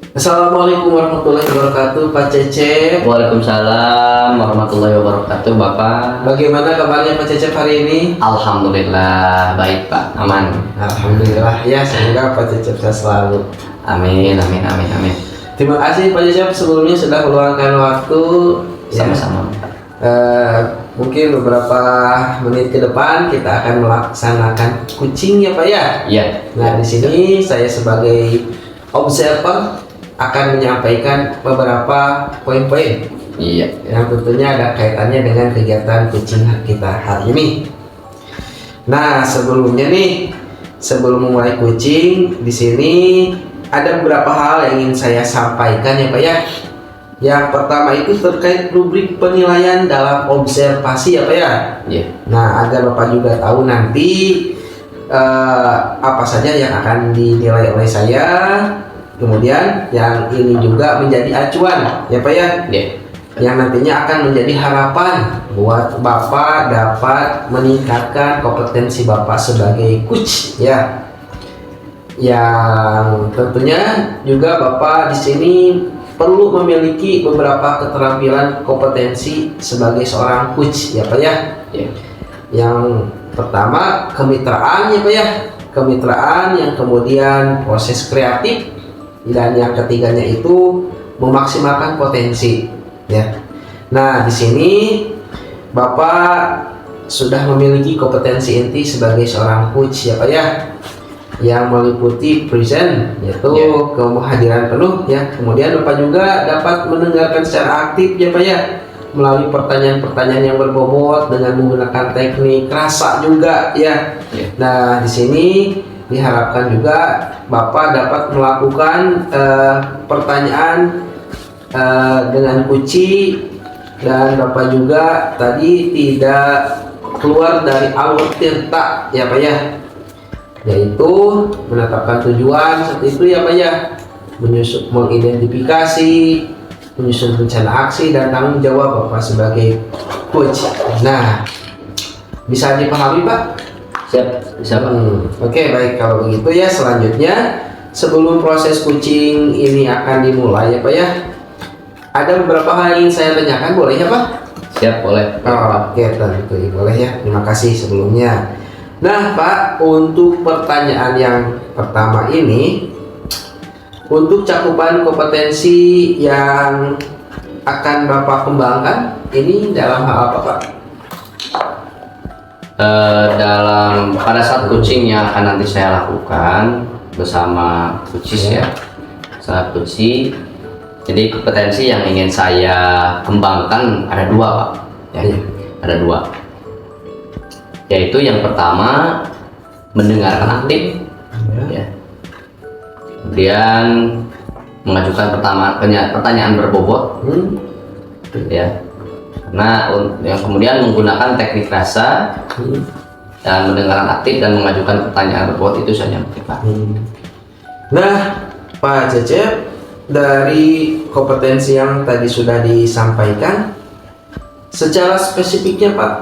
Assalamualaikum warahmatullahi wabarakatuh Pak Cecep. Waalaikumsalam warahmatullahi wabarakatuh Bapak. Bagaimana kabarnya Pak Cecep hari ini? Alhamdulillah baik Pak, aman. Alhamdulillah ya, semoga Pak Cecep sehat selalu. Amin, amin, amin, amin. Terima kasih Pak Cecep sebelumnya sudah meluangkan waktu. Sama-sama. Mungkin beberapa menit ke depan kita akan melaksanakan kucing ya Pak ya. Iya. Nah di sini saya sebagai observer akan menyampaikan beberapa poin-poin yang tentunya ada kaitannya dengan kegiatan kucing kita hari ini. Nah, sebelumnya nih, sebelum memulai kucing, di sini ada beberapa hal yang ingin saya sampaikan ya Pak ya. Yang pertama itu terkait rubrik penilaian dalam observasi ya Pak ya. Iya. Nah, agar Bapak juga tahu nanti apa saja yang akan dinilai oleh saya. Kemudian yang ini juga menjadi acuan ya Pak ya. Iya. Yang nantinya akan menjadi harapan buat Bapak dapat meningkatkan kompetensi Bapak sebagai coach ya. Yang tentunya juga Bapak di sini perlu memiliki beberapa keterampilan kompetensi sebagai seorang coach ya Pak ya. Iya. Yang pertama kemitraan ya Pak ya. Kemitraan, yang kemudian proses kreatif, dan yang ketiganya itu memaksimalkan potensi ya. Nah, di sini Bapak sudah memiliki kompetensi inti sebagai seorang coach ya Pak ya, yang meliputi present, yaitu kehadiran penuh ya. Kemudian Bapak juga dapat mendengarkan secara aktif ya Pak ya, melalui pertanyaan-pertanyaan yang berbobot dengan menggunakan teknik rasa juga ya. Nah, di sini diharapkan juga Bapak dapat melakukan pertanyaan dengan kunci, dan Bapak juga tadi tidak keluar dari alur tirta ya Pak ya, yaitu menetapkan tujuan seperti itu ya Pak ya, mengidentifikasi, menyusun rencana aksi, dan tanggung jawab Bapak sebagai coach. Nah, bisa dipahami Pak? Siap, bisa Pak. Oke, baik, kalau begitu ya, selanjutnya sebelum proses coaching ini akan dimulai ya Pak ya, ada beberapa hal yang ingin saya tanyakan, boleh ya Pak? Siap, boleh. Oke, tentu boleh ya, terima kasih sebelumnya. Nah Pak, untuk pertanyaan yang pertama ini, untuk cakupan kompetensi yang akan Bapak kembangkan ini dalam hal apa Pak? Pada saat coaching yang akan nanti saya lakukan bersama coaches ya, saat coaching, jadi kompetensi yang ingin saya kembangkan ada dua Pak ya. Ada dua, yaitu yang pertama mendengarkan aktif ya. Kemudian mengajukan pertanyaan berbobot ya. Nah, yang kemudian menggunakan teknik rasa dan mendengarkan aktif dan mengajukan pertanyaan berbobot, itu saja Pak. Nah Pak Cecep, dari kompetensi yang tadi sudah disampaikan, secara spesifiknya Pak,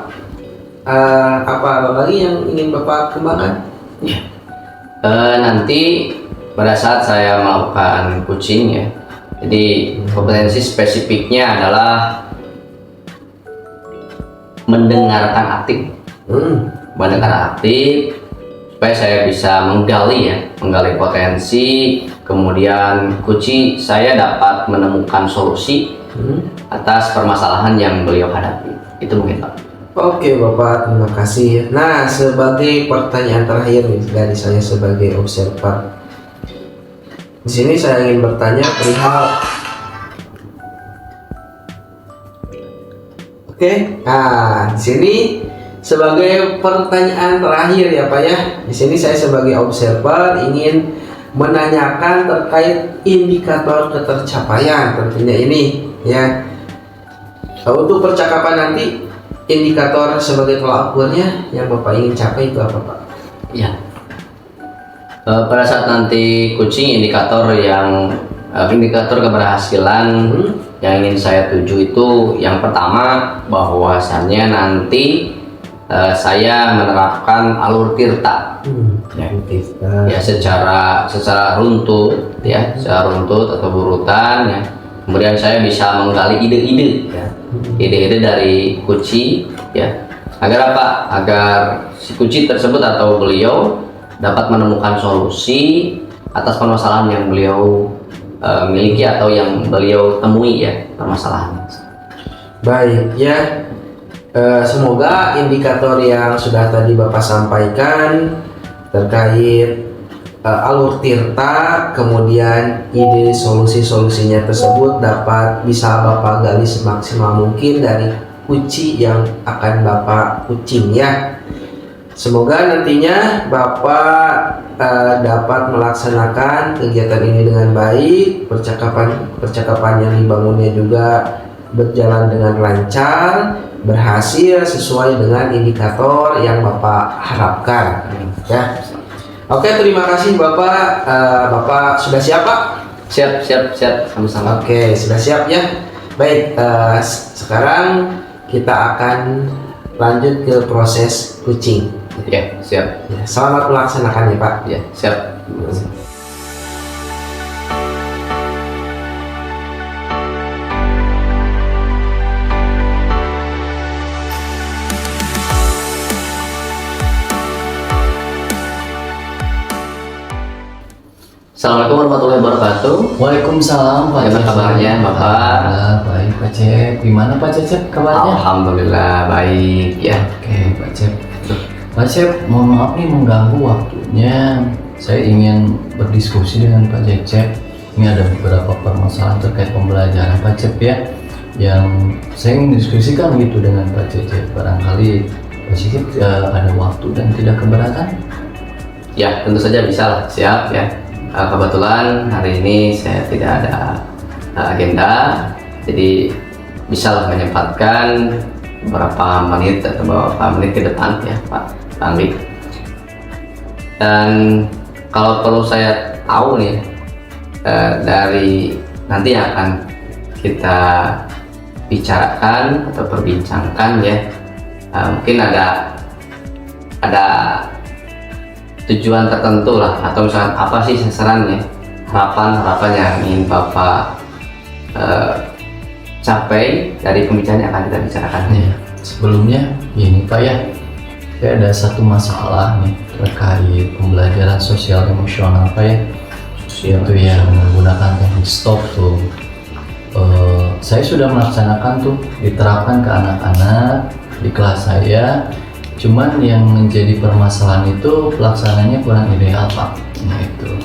apa lagi yang ingin Bapak kembangkan? Ya. Nanti pada saat saya melakukan coaching ya, jadi kompetensi spesifiknya adalah mendengarkan aktif, mendengarkan aktif supaya saya bisa menggali potensi, kemudian coaching saya dapat menemukan solusi atas permasalahan yang beliau hadapi. Itu mungkin Pak. Oke Bapak, terima kasih. Nah, sebagai pertanyaan terakhir nih dari saya sebagai observer, di sini saya ingin bertanya perihal. Nah di sini sebagai pertanyaan terakhir ya Pak ya, di sini saya sebagai observer ingin menanyakan terkait indikator ketercapaian tentunya ini ya. Untuk percakapan nanti, indikator sebagai tolak ukurnya yang Bapak ingin capai itu apa Pak? Ya. Pada saat nanti coaching, indikator keberhasilan yang ingin saya tuju itu, yang pertama bahwasannya nanti saya menerapkan alur tirta ya, secara runtut ya, secara runtut atau berurutan ya. Kemudian saya bisa menggali ide-ide ya, ide-ide dari coaching ya, agar apa? Agar si coaching tersebut atau beliau dapat menemukan solusi atas permasalahan yang beliau miliki atau yang beliau temui ya, permasalahan. Baik ya, semoga indikator yang sudah tadi Bapak sampaikan terkait alur tirta, kemudian ide solusi-solusinya tersebut dapat bisa Bapak gali semaksimal mungkin dari coaching yang akan Bapak coaching ya. Semoga nantinya Bapak dapat melaksanakan kegiatan ini dengan baik, percakapan yang dibangunnya juga berjalan dengan lancar, berhasil sesuai dengan indikator yang Bapak harapkan. Ya. Oke, terima kasih Bapak. Bapak sudah siap, Pak? Siap, sama-sama. Oke, sudah siap ya. Baik, sekarang kita akan lanjut ke proses kucing. Ya, siap. Ya, selamat melaksanakannya, Pak. Ya, siap. Assalamualaikum warahmatullahi wabarakatuh. Waalaikumsalam Pak Bagaimana Cecep. kabarnya, Bapak? Alhamdulillah baik Pak Cep. Gimana Pak Cecep kabarnya? Alhamdulillah baik ya. Oke Pak Cep. Pak Cep, mohon maaf nih mengganggu waktunya. Saya ingin berdiskusi dengan Pak Cecep. Ini ada beberapa permasalahan terkait pembelajaran Pak Cep ya, yang saya ingin diskusikan gitu dengan Pak Cecep. Barangkali Pak Cecep ada waktu dan tidak keberatan? Ya, tentu saja bisa lah. Siap ya. Kebetulan hari ini saya tidak ada agenda, jadi bisa lah menyempatkan beberapa menit atau beberapa menit ke depan ya Pak Anggi. Dan kalau perlu saya tahu nih dari nanti yang akan kita bicarakan atau perbincangkan ya, mungkin ada tujuan tertentu lah, atau misalkan apa sih sasarannya, harapan yang ingin Bapak capai dari pembicaraan yang akan kita bicarakan. Ya, sebelumnya ini Pak ya, saya ada satu masalah nih terkait pembelajaran sosial emosional Pak ya, yaitu yang menggunakan teknik stop tuh. Saya sudah melaksanakan tuh, diterapkan ke anak-anak di kelas saya. Cuman yang menjadi permasalahan itu pelaksananya kurang ideal Pak. Nah itu.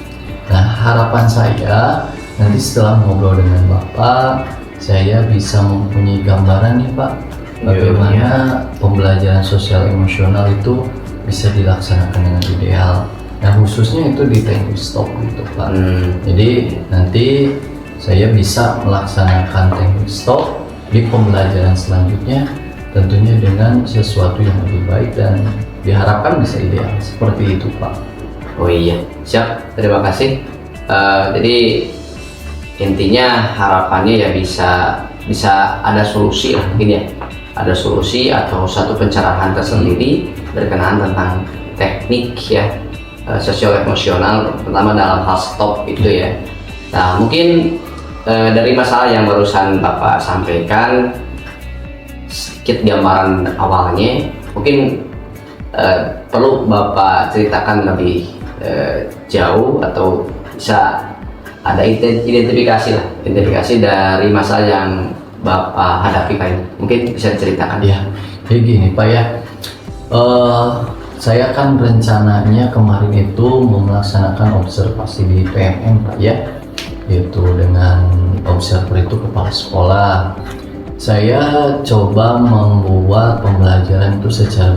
Nah harapan saya nanti setelah ngobrol dengan Bapak, saya bisa mempunyai gambaran nih Pak, bagaimana pembelajaran sosial emosional itu bisa dilaksanakan dengan ideal. Nah khususnya itu di teknik stop gitu Pak. Jadi nanti saya bisa melaksanakan teknik stop di pembelajaran selanjutnya, tentunya dengan sesuatu yang lebih baik dan diharapkan bisa ideal seperti itu Pak. Oh iya, siap, terima kasih. Jadi intinya harapannya ya bisa ada solusi lah mungkin ya, ada solusi atau satu pencerahan tersendiri berkenaan tentang teknik ya sosial emosional, terutama dalam hal stop itu ya. Nah mungkin dari masalah yang barusan Bapak sampaikan, sedikit gambaran awalnya mungkin perlu Bapak ceritakan lebih jauh, atau bisa ada identifikasi dari masalah yang Bapak hadapi kali ini. Mungkin bisa diceritakan. Ya, kayak gini Pak ya, saya kan rencananya kemarin itu mau melaksanakan observasi di PMM Pak ya, yaitu dengan observer itu kepala sekolah. Saya coba membuat pembelajaran itu secara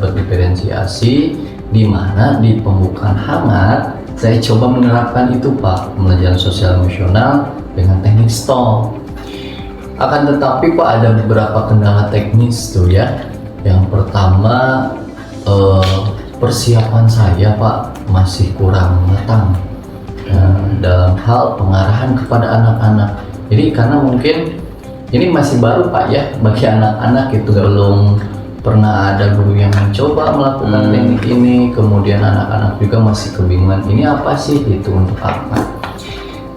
berdiferensiasi, di mana di pembukaan hangat saya coba menerapkan itu Pak, pembelajaran sosial emosional dengan teknik stop. Akan tetapi Pak ada beberapa kendala teknis tuh ya. Yang pertama persiapan saya Pak masih kurang matang dalam hal pengarahan kepada anak-anak. Jadi karena mungkin ini masih baru Pak ya bagi anak-anak, itu belum pernah ada guru yang mencoba melakukan teknik ini, kemudian anak-anak juga masih kebingungan ini apa sih, itu untuk apa.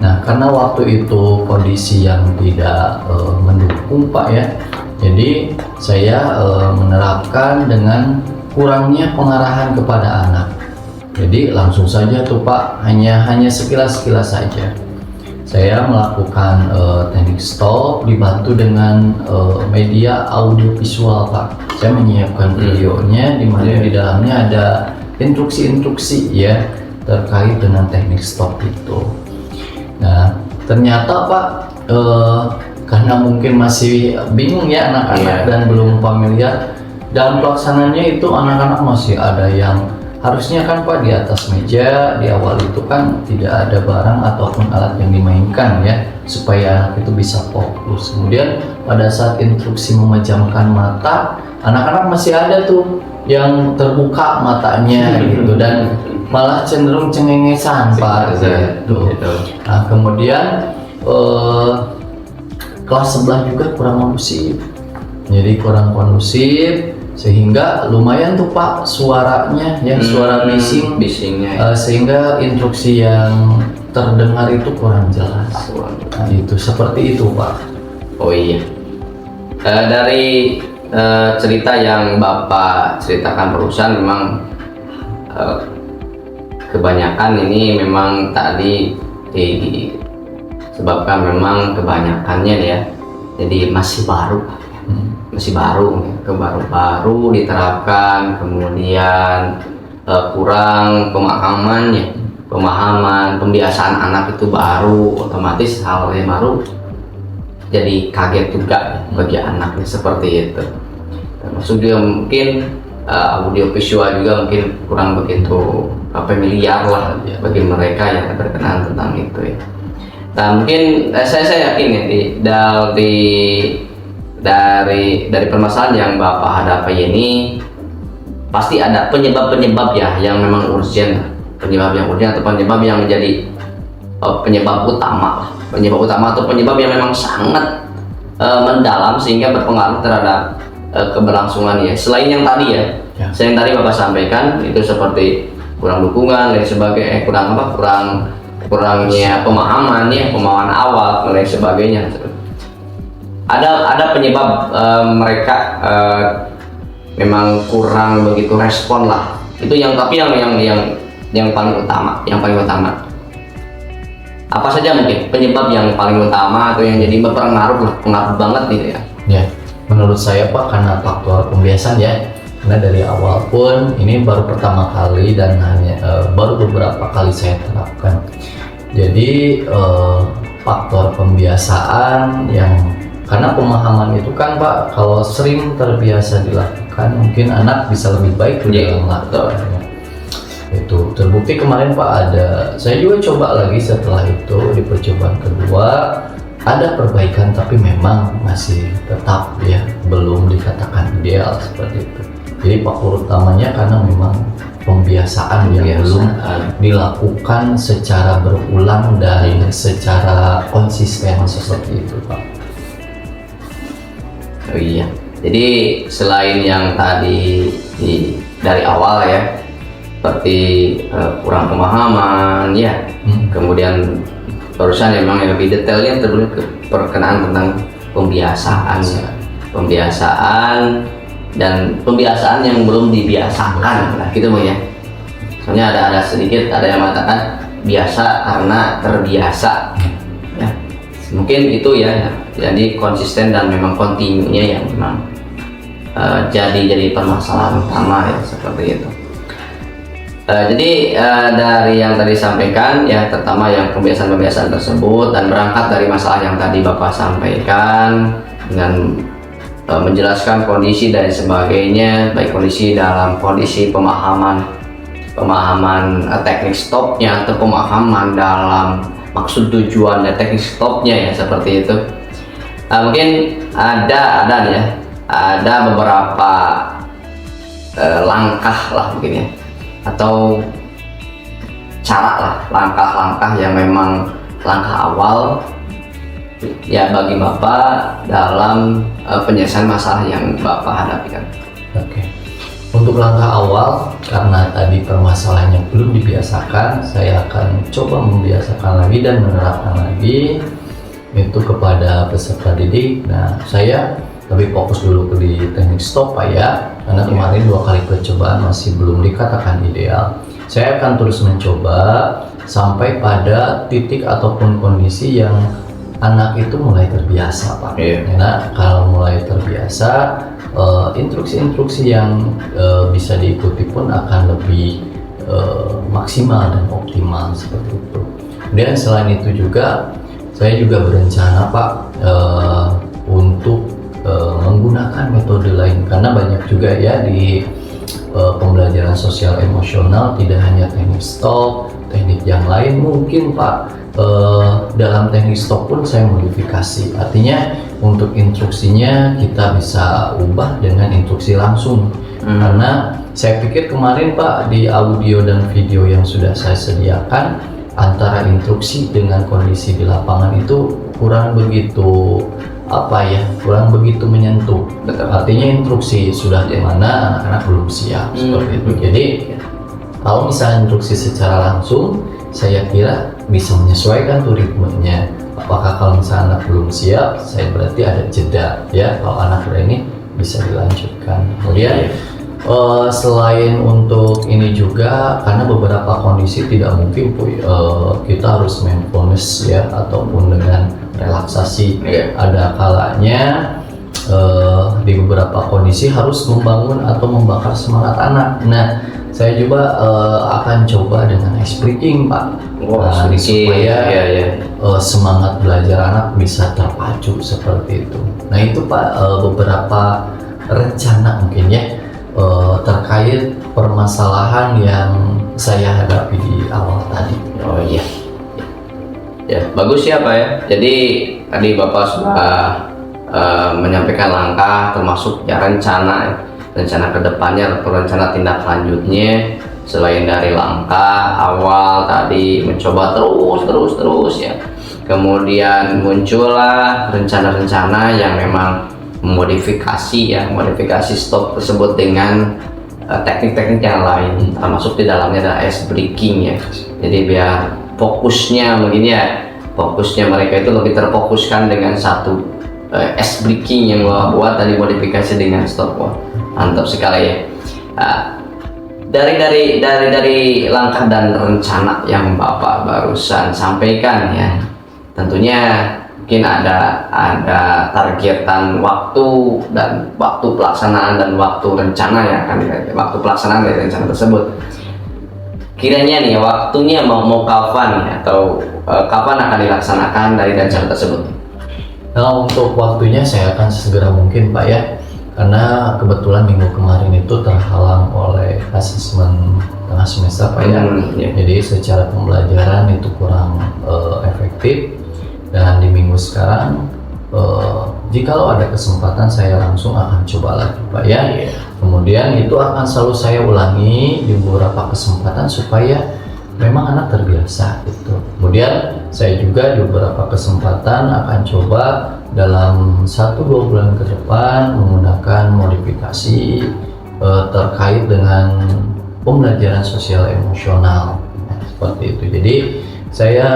Nah karena waktu itu kondisi yang tidak mendukung Pak ya, jadi saya menerapkan dengan kurangnya pengarahan kepada anak. Jadi langsung saja tuh Pak, hanya sekilas-sekilas saja. Saya melakukan teknik stop dibantu dengan media audio visual Pak. Saya menyiapkan videonya di mana di dalamnya ada instruksi-instruksi ya terkait dengan teknik stop itu. Nah ternyata Pak karena mungkin masih bingung ya anak-anak dan belum familiar dalam pelaksanaannya itu anak-anak masih ada yang harusnya kan Pak di atas meja di awal itu kan tidak ada barang ataupun alat yang dimainkan ya supaya itu bisa fokus. Kemudian pada saat instruksi memejamkan mata, anak-anak masih ada tuh yang terbuka matanya gitu dan malah cenderung cengengesan Pak gitu. Nah kemudian kelas sebelah juga kurang kondusif, jadi kurang kondusif sehingga lumayan tuh Pak suaranya ya, suara bisingnya sehingga instruksi yang terdengar itu kurang jelas. Nah, itu seperti itu Pak. Oh iya, dari cerita yang Bapak ceritakan perusahaan memang kebanyakan ini memang tadi disebabkan memang kebanyakannya ya jadi masih baru baru diterapkan, kemudian kurang pemahaman pembiasaan anak itu baru, otomatis hal yang baru jadi kaget juga bagi anaknya seperti itu. Termasuk juga mungkin audio visual juga mungkin kurang begitu familiar lah bagi mereka yang berkenan tentang itu ya. Nah mungkin saya yakin ya dari permasalahan yang Bapak hadapi ini pasti ada penyebab-penyebab ya yang memang urgent, atau penyebab yang menjadi penyebab utama atau penyebab yang memang sangat mendalam sehingga berpengaruh terhadap keberlangsungan ya. Selain yang tadi selain tadi Bapak sampaikan itu seperti kurang dukungan dan sebagainya, kurangnya pemahaman awal dan lain sebagainya. Ada penyebab mereka memang kurang begitu respon lah. Itu yang paling utama. Apa saja mungkin penyebab yang paling utama atau yang jadi pengaruh banget gitu ya? Ya, menurut saya Pak karena faktor pembiasaan ya. Karena dari awal pun ini baru pertama kali dan hanya baru beberapa kali saya terapkan. Jadi faktor pembiasaan yang karena pemahaman itu kan Pak kalau sering terbiasa dilakukan mungkin anak bisa lebih baik dalam melakukannya. Itu terbukti kemarin Pak saya juga coba lagi setelah itu di percobaan kedua ada perbaikan tapi memang masih tetap ya belum dikatakan ideal seperti itu. Jadi faktor utamanya karena memang pembiasaan yang belum dilakukan secara berulang dan secara konsisten seperti itu Pak. Oh iya, jadi selain yang tadi dari awal ya, seperti kurang pemahaman ya, kemudian barusan memang yang lebih detailnya berkenaan tentang pembiasaan dan pembiasaan yang belum dibiasakan, nah gitu ya. Soalnya ada sedikit ada yang mengatakan biasa karena terbiasa, ya mungkin itu ya. Jadi konsisten dan memang kontinunya yang memang jadi permasalahan utama ya seperti itu. Jadi dari yang tadi sampaikan ya, terutama yang kebiasaan-kebiasaan tersebut dan berangkat dari masalah yang tadi Bapak sampaikan dengan menjelaskan kondisi dan sebagainya, baik kondisi dalam kondisi pemahaman teknik stopnya atau pemahaman dalam maksud tujuan dan teknik stopnya ya seperti itu. Mungkin ada beberapa langkah lah mungkin ya, atau cara lah, langkah-langkah yang memang langkah awal ya bagi Bapak dalam penyelesaian masalah yang Bapak hadapi kan. Oke. Untuk langkah awal, karena tadi permasalahannya belum dibiasakan, saya akan coba membiasakan lagi dan menerapkan lagi itu kepada peserta didik. Nah, saya lebih fokus dulu di teknik stop Pak ya, karena kemarin 2 kali percobaan masih belum dikatakan ideal. Saya akan terus mencoba sampai pada titik ataupun kondisi yang anak itu mulai terbiasa Pak. Karena kalau mulai terbiasa, instruksi-instruksi yang bisa diikuti pun akan lebih maksimal dan optimal seperti itu. Dan selain itu juga saya juga berencana Pak untuk menggunakan metode lain karena banyak juga ya di pembelajaran sosial emosional, tidak hanya teknik stop, teknik yang lain mungkin Pak. Dalam teknik stop pun saya modifikasi, artinya untuk instruksinya kita bisa ubah dengan instruksi langsung. Karena saya pikir kemarin Pak, di audio dan video yang sudah saya sediakan, antara instruksi dengan kondisi di lapangan itu kurang begitu kurang begitu menyentuh. Artinya instruksi sudah di mana, anak-anak belum siap seperti itu. Jadi kalau misalnya instruksi secara langsung, saya kira bisa menyesuaikan tuh ritmenya. Apakah kalau misalnya anak belum siap, saya berarti ada jeda ya. Kalau anak ini bisa dilanjutkan. Kemudian selain untuk ini juga, karena beberapa kondisi tidak mungkin kita harus mindfulness ya, ataupun dengan relaksasi. Ada kalanya di beberapa kondisi harus membangun atau membakar semangat anak. Nah, saya juga akan coba dengan ice breaking Pak. Supaya semangat belajar anak bisa terpacu seperti itu. Nah itu Pak, beberapa rencana mungkin ya terkait permasalahan yang saya hadapi di awal tadi. Oh iya. Ya, bagus ya Pak ya. Jadi tadi Bapak sudah menyampaikan langkah termasuk ya rencana kedepannya atau rencana tindak lanjutnya, selain dari langkah awal tadi mencoba terus ya. Kemudian muncullah rencana-rencana yang memang modifikasi stop tersebut dengan teknik-teknik yang lain, termasuk di dalamnya ada ice breaking ya. Jadi biar fokusnya mereka itu lebih terfokuskan dengan satu ice breaking yang buat tadi modifikasi dengan stop. Mantap sekali ya. Dari langkah dan rencana yang Bapak barusan sampaikan ya, tentunya mungkin ada targetan waktu dan waktu pelaksanaan dan waktu rencana yang akan waktu pelaksanaan dari rencana tersebut. Kiranya nih waktunya mau kapan ya, atau kapan akan dilaksanakan dari rencana tersebut? Nah, untuk waktunya saya akan segera mungkin Pak ya, karena kebetulan minggu kemarin itu terhalang oleh asesmen tengah semester Pak ya. Jadi secara pembelajaran itu kurang efektif, dan di minggu sekarang jikalau ada kesempatan saya langsung akan coba lagi Pak ya. Kemudian itu akan selalu saya ulangi di beberapa kesempatan supaya memang anak terbiasa gitu. Kemudian saya juga di beberapa kesempatan akan coba dalam 1-2 bulan ke depan menggunakan modifikasi terkait dengan pembelajaran sosial emosional seperti itu. Jadi saya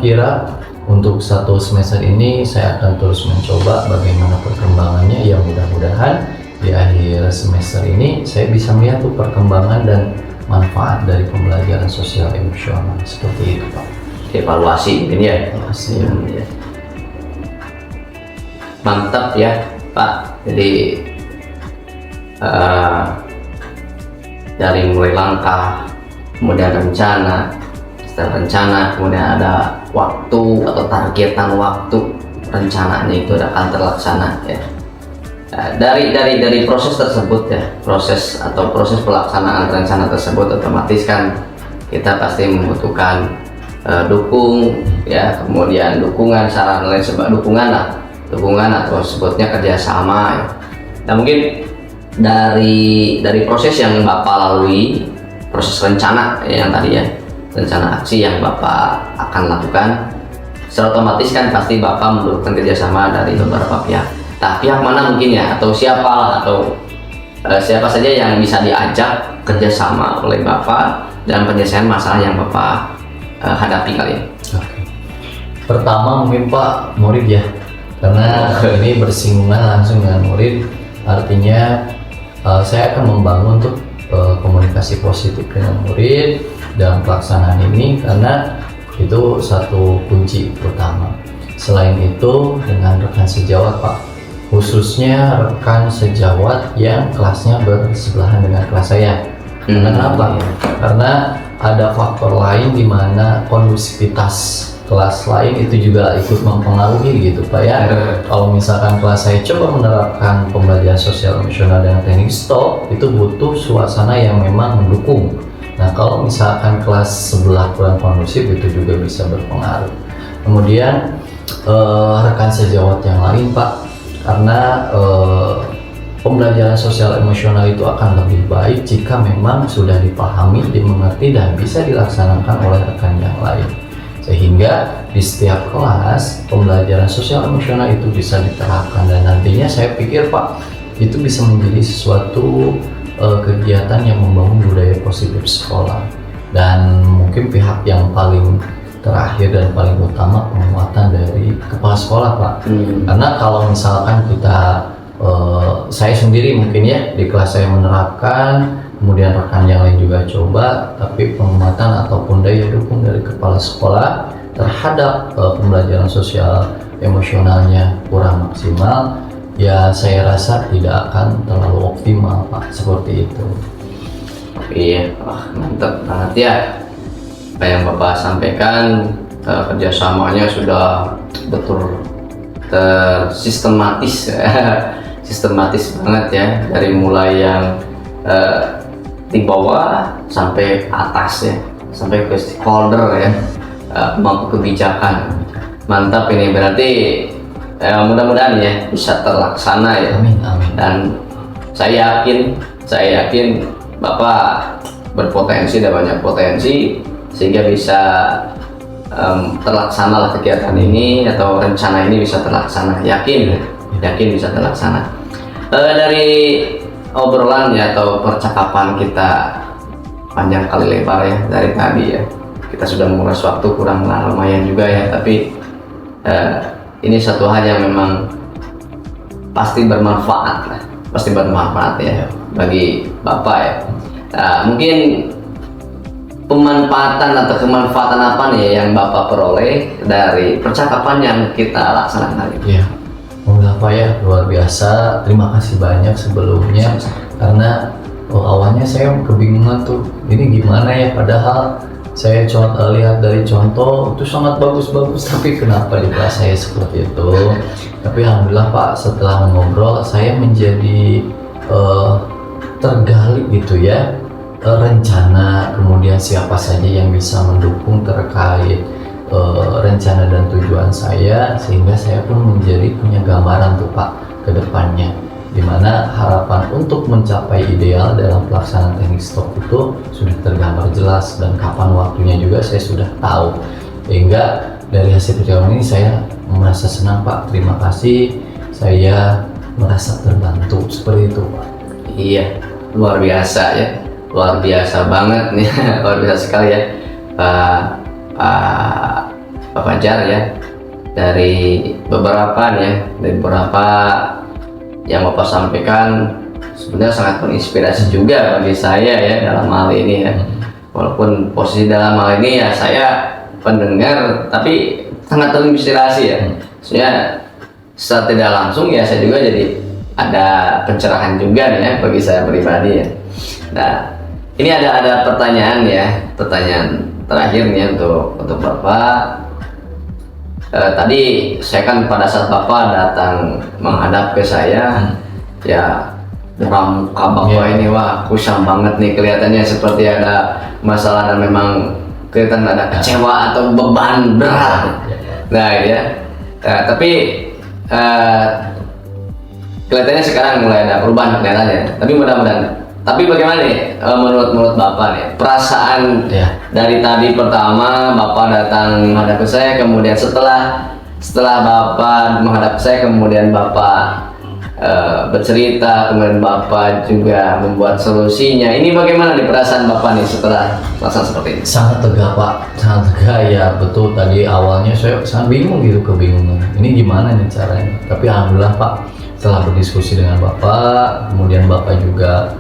kira untuk 1 semester ini saya akan terus mencoba bagaimana perkembangannya, yang mudah-mudahan di akhir semester ini saya bisa melihat tuh perkembangan dan manfaat dari pembelajaran sosial emosional seperti itu Pak. Evaluasi mungkin ya. Ya. Mantap ya Pak. Jadi dari mulai langkah, kemudian rencana, setelah rencana kemudian ada waktu atau targetan waktu rencananya itu akan terlaksana ya. Dari proses tersebut ya, proses pelaksanaan rencana tersebut otomatis kan kita pasti membutuhkan dukung ya, kemudian dukungan saran lain dukungan atau sebutnya kerjasama ya. Nah mungkin dari proses yang Bapak lalui, proses rencana yang tadi ya, rencana aksi yang Bapak akan lakukan, secara otomatis kan pasti Bapak membutuhkan kerjasama dari beberapa pihak. Nah, pihak mana mungkin ya, atau siapa saja yang bisa diajak kerjasama oleh Bapak dalam penyelesaian masalah yang Bapak hadapi kali ini? Oke. Pertama mungkin Pak, murid ya, karena ini bersinggungan langsung dengan murid, artinya saya akan membangun tuh komunikasi positif dengan murid dalam pelaksanaan ini, karena itu satu kunci utama. Selain itu dengan rekan sejawat Pak, khususnya rekan sejawat yang kelasnya bersebelahan dengan kelas saya. Kenapa? Karena ada faktor lain di mana kondusivitas kelas lain itu juga ikut mempengaruhi gitu Pak ya. Kalau misalkan kelas saya coba menerapkan pembelajaran sosial emosional dengan teknik stop, itu butuh suasana yang memang mendukung. Nah kalau misalkan kelas sebelah kurang kondusif, itu juga bisa berpengaruh. Kemudian rekan sejawat yang lain Pak, karena pembelajaran sosial emosional itu akan lebih baik jika memang sudah dipahami, dimengerti, dan bisa dilaksanakan oleh rekan yang lain. Sehingga di setiap kelas pembelajaran sosial emosional itu bisa diterapkan, dan nantinya saya pikir Pak, itu bisa menjadi sesuatu kegiatan yang membangun budaya positif sekolah. Dan mungkin pihak yang paling terakhir dan paling utama, penguatan dari kepala sekolah Pak. Karena kalau misalkan kita saya sendiri mungkin ya di kelas saya menerapkan, kemudian rekan yang lain juga coba, tapi penguatan ataupun daya dukung dari kepala sekolah terhadap pembelajaran sosial emosionalnya kurang maksimal, ya saya rasa tidak akan terlalu optimal Pak, seperti itu. Iya, mantap banget ya. Apa yang Bapak sampaikan, kerjasamanya sudah betul tersistematis. Sistematis banget ya, dari mulai yang di bawah sampai atas ya, sampai ke stakeholder ya, pemangku kebijakan. Mantap ini, berarti mudah-mudahan ya bisa terlaksana ya. Amin, amin. Dan saya yakin Bapak berpotensi dan banyak potensi sehingga bisa terlaksana lah kegiatan ini, atau rencana ini bisa terlaksana. Yakin bisa terlaksana. Dari obrolan ya atau percakapan kita panjang kali lebar ya dari tadi ya, kita sudah menguras waktu kurang lumayan juga ya, tapi ini satu hal yang memang pasti bermanfaat ya bagi Bapak ya. Mungkin pemanfaatan atau kemanfaatan apa nih yang Bapak peroleh dari percakapan yang kita laksanakan hari ini? Iya, Pak ya, luar biasa. Terima kasih banyak sebelumnya, karena awalnya saya kebingungan tuh, ini gimana ya, padahal saya lihat dari contoh itu sangat bagus-bagus, tapi kenapa di kelas saya seperti itu. Tapi alhamdulillah Pak, setelah ngobrol saya menjadi tergali gitu ya, rencana, kemudian siapa saja yang bisa mendukung terkait rencana dan tujuan saya, sehingga saya pun menjadi punya gambaran tuh Pak ke depannya, dimana harapan untuk mencapai ideal dalam pelaksanaan teknik stop itu sudah tergambar jelas, dan kapan waktunya juga saya sudah tahu. Sehingga dari hasil perjalanan ini saya merasa senang Pak, terima kasih, saya merasa terbantu, seperti itu Pak. Iya, luar biasa ya, luar biasa banget nih, luar biasa sekali ya Pak Fajar ya. Dari beberapa yang Bapak sampaikan sebenarnya sangat menginspirasi juga bagi saya ya dalam hal ini ya. Walaupun posisi dalam hal ini ya saya pendengar, tapi sangat terinspirasi ya. Maksudnya secara tidak langsung ya saya juga jadi ada pencerahan juga nih ya bagi saya pribadi ya. Nah, ini ada pertanyaan terakhir nih untuk Bapak. Tadi saya kan pada saat Bapak datang menghadap ke saya, ya muka Bapak ini wah kusam banget nih, kelihatannya seperti ada masalah dan memang kelihatan ada kecewa atau beban berat. Nah ya, tapi kelihatannya sekarang mulai ada perubahan kelihatannya. Tapi bagaimana nih menurut Bapak nih perasaan dari tadi pertama Bapak datang menghadap ke saya, kemudian setelah Bapak menghadap saya, kemudian Bapak bercerita, kemudian Bapak juga membuat solusinya. Ini bagaimana nih perasaan Bapak nih setelah pelaksanaan seperti ini? Sangat tegak Pak, sangat tegak ya, betul. Tadi awalnya saya sangat bingung gitu, kebingungan ini gimana nih caranya. Tapi alhamdulillah Pak, setelah berdiskusi dengan Bapak, kemudian Bapak juga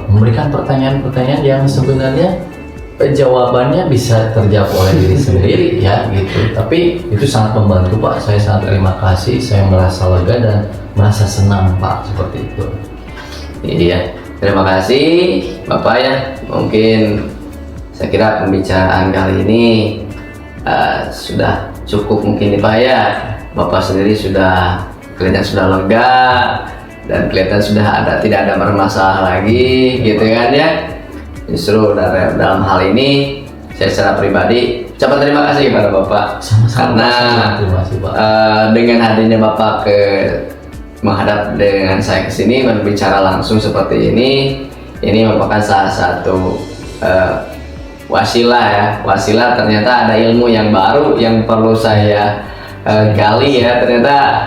memberikan pertanyaan-pertanyaan yang sebenarnya jawabannya bisa terjawab oleh diri sendiri ya gitu. Tapi itu sangat membantu Pak, saya sangat terima kasih, saya merasa lega dan merasa senang Pak, seperti itu. Iya, terima kasih Bapak ya. Mungkin saya kira pembicaraan kali ini sudah cukup mungkin nih Pak ya. Bapak sendiri sudah kelihatan sudah lega dan kelihatan sudah tidak ada bermasalah lagi gitu kan ya. Justru dalam hal ini saya secara pribadi ucapkan terima kasih kepada Bapak. Karena Terima kasih, Pak. dengan hadirnya Bapak menghadap dengan saya ke sini berbicara langsung seperti ini merupakan salah satu wasilah ternyata ada ilmu yang baru yang perlu saya gali ya, ternyata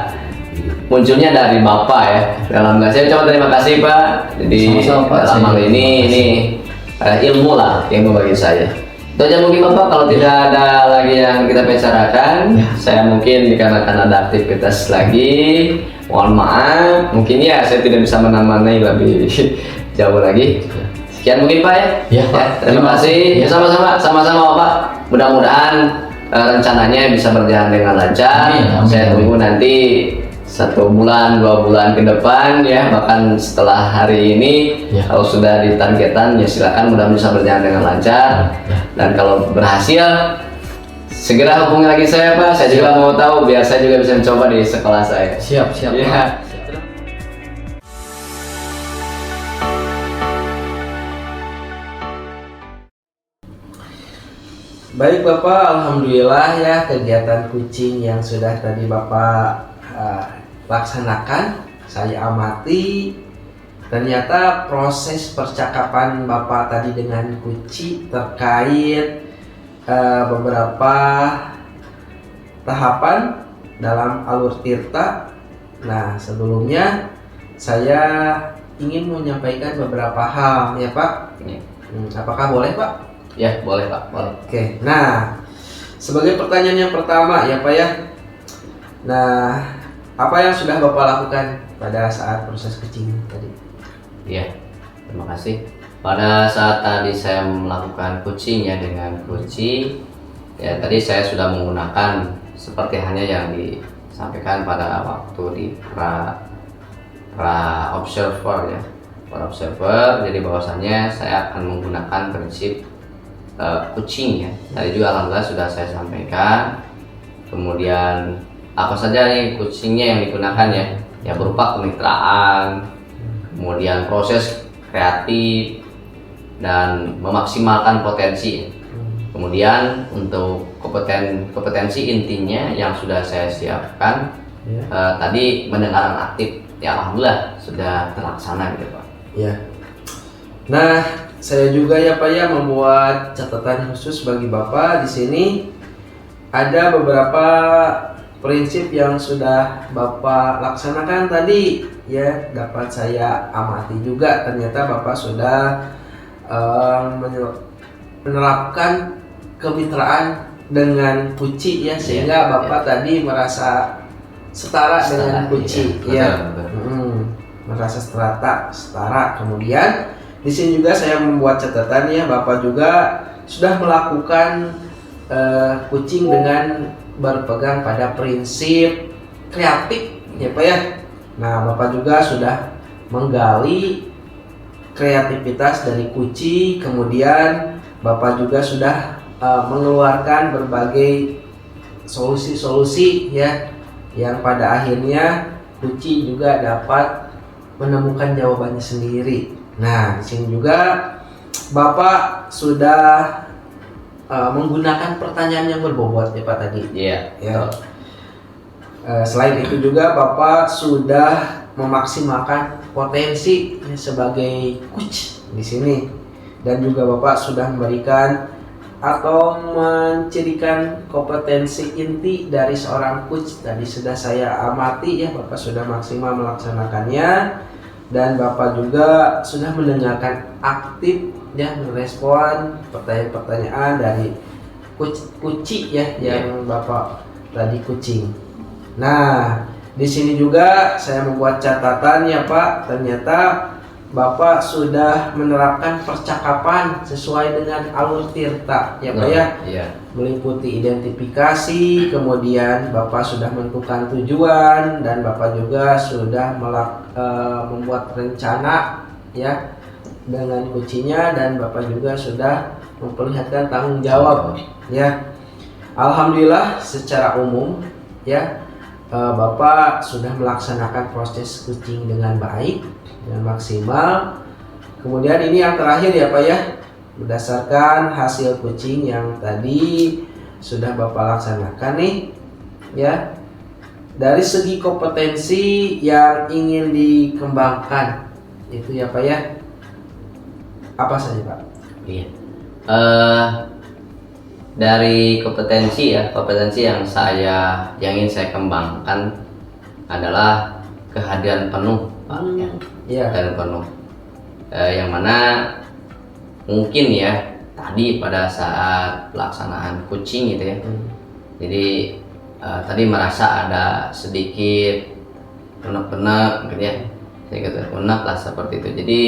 munculnya dari Bapak ya. Dalam saya ucapkan terima kasih Pak. Jadi Sama-sama, Pak. dalam hal ini ilmu lah yang bagi saya. Itu aja mungkin Bapak, kalau tidak ada lagi yang kita bicarakan, saya mungkin dikarenakan ada aktivitas lagi, mohon maaf, mungkin ya saya tidak bisa menemani lebih jauh lagi. Sekian mungkin Pak ya. Ya, Pak. Terima kasih. Ya. Sama-sama Bapak. Mudah-mudahan rencananya bisa berjalan dengan lancar. Amin, amin. Saya tunggu nanti 1 bulan, 2 bulan ke depan ya, bahkan setelah hari ini Ya. kalau sudah ditargetan ya silakan, mudah-mudahan bisa berjalan dengan lancar. Ya. Dan kalau berhasil segera hubungi lagi saya Pak. Saya juga mau tahu biar saya juga bisa mencoba di sekolah saya. Siap, Ya. Pak. Baik Bapak, alhamdulillah ya kegiatan kucing yang sudah tadi Bapak laksanakan, saya amati. Ternyata proses percakapan Bapak tadi dengan kucing terkait beberapa tahapan dalam alur tirta. Nah, sebelumnya saya ingin menyampaikan beberapa hal ya Pak. Ini. Apakah boleh Pak? Ya, boleh Pak. Boleh. Oke, nah sebagai pertanyaan yang pertama ya Pak ya. Nah, apa yang sudah Bapak lakukan pada saat proses kucing tadi? Iya, terima kasih. Pada saat tadi saya melakukan kucing ya dengan kucing, ya tadi saya sudah menggunakan seperti halnya yang disampaikan pada waktu di pra observer ya, pra observer. Jadi bahwasannya saya akan menggunakan prinsip kucing ya. Tadi juga alhamdulillah sudah saya sampaikan. Kemudian apa saja nih kucingnya yang digunakan ya? Ya berupa kemitraan, kemudian proses kreatif dan memaksimalkan potensi. Kemudian untuk kompetensi intinya yang sudah saya siapkan tadi mendengaran aktif. Ya alhamdulillah sudah terlaksana gitu Pak. Ya. Nah, saya juga ya Pak ya membuat catatan khusus bagi Bapak di sini. Ada beberapa prinsip yang sudah Bapak laksanakan tadi ya, dapat saya amati juga. Ternyata Bapak sudah menerapkan kemitraan dengan kucing ya, sehingga Bapak tadi merasa setara dengan kucing ya. Merasa setara. Kemudian di sini juga saya membuat catatan ya, Bapak juga sudah melakukan kucing dengan berpegang pada prinsip kreatif ya Pak ya. Nah, Bapak juga sudah menggali kreativitas dari kucing, kemudian Bapak juga sudah mengeluarkan berbagai solusi-solusi ya, yang pada akhirnya kucing juga dapat menemukan jawabannya sendiri. Nah, di sini juga Bapak sudah menggunakan pertanyaan yang berbobot ya Pak tadi. Iya. Ya. Selain itu juga Bapak sudah memaksimalkan potensi sebagai coach di sini, dan juga Bapak sudah memberikan atau mencirikan kompetensi inti dari seorang coach. Tadi sudah saya amati ya, Bapak sudah maksimal melaksanakannya, dan Bapak juga sudah mendengarkan aktif ya, merespon pertanyaan-pertanyaan dari kucing ya yang Bapak tadi kucing. Nah, di sini juga saya membuat catatan ya Pak, ternyata Bapak sudah menerapkan percakapan sesuai dengan alur tirta ya Pak ya. Iya. Meliputi identifikasi, kemudian Bapak sudah menentukan tujuan, dan Bapak juga sudah membuat rencana ya dengan kucingnya, dan Bapak juga sudah memperlihatkan tanggung jawab ya. Alhamdulillah secara umum ya Bapak sudah melaksanakan proses kucing dengan baik dan maksimal. Kemudian ini yang terakhir ya Pak ya, berdasarkan hasil kucing yang tadi sudah Bapak laksanakan nih ya, dari segi kompetensi yang ingin dikembangkan itu ya Pak ya, apa saja Pak? Iya. Dari kompetensi yang ingin saya kembangkan adalah kehadiran penuh, Pak. Iya. Kehadiran penuh. Yang mana mungkin ya tadi pada saat pelaksanaan coaching gitu ya. Jadi tadi merasa ada sedikit penek-penek gitu ya. Sedikit penek lah seperti itu. Jadi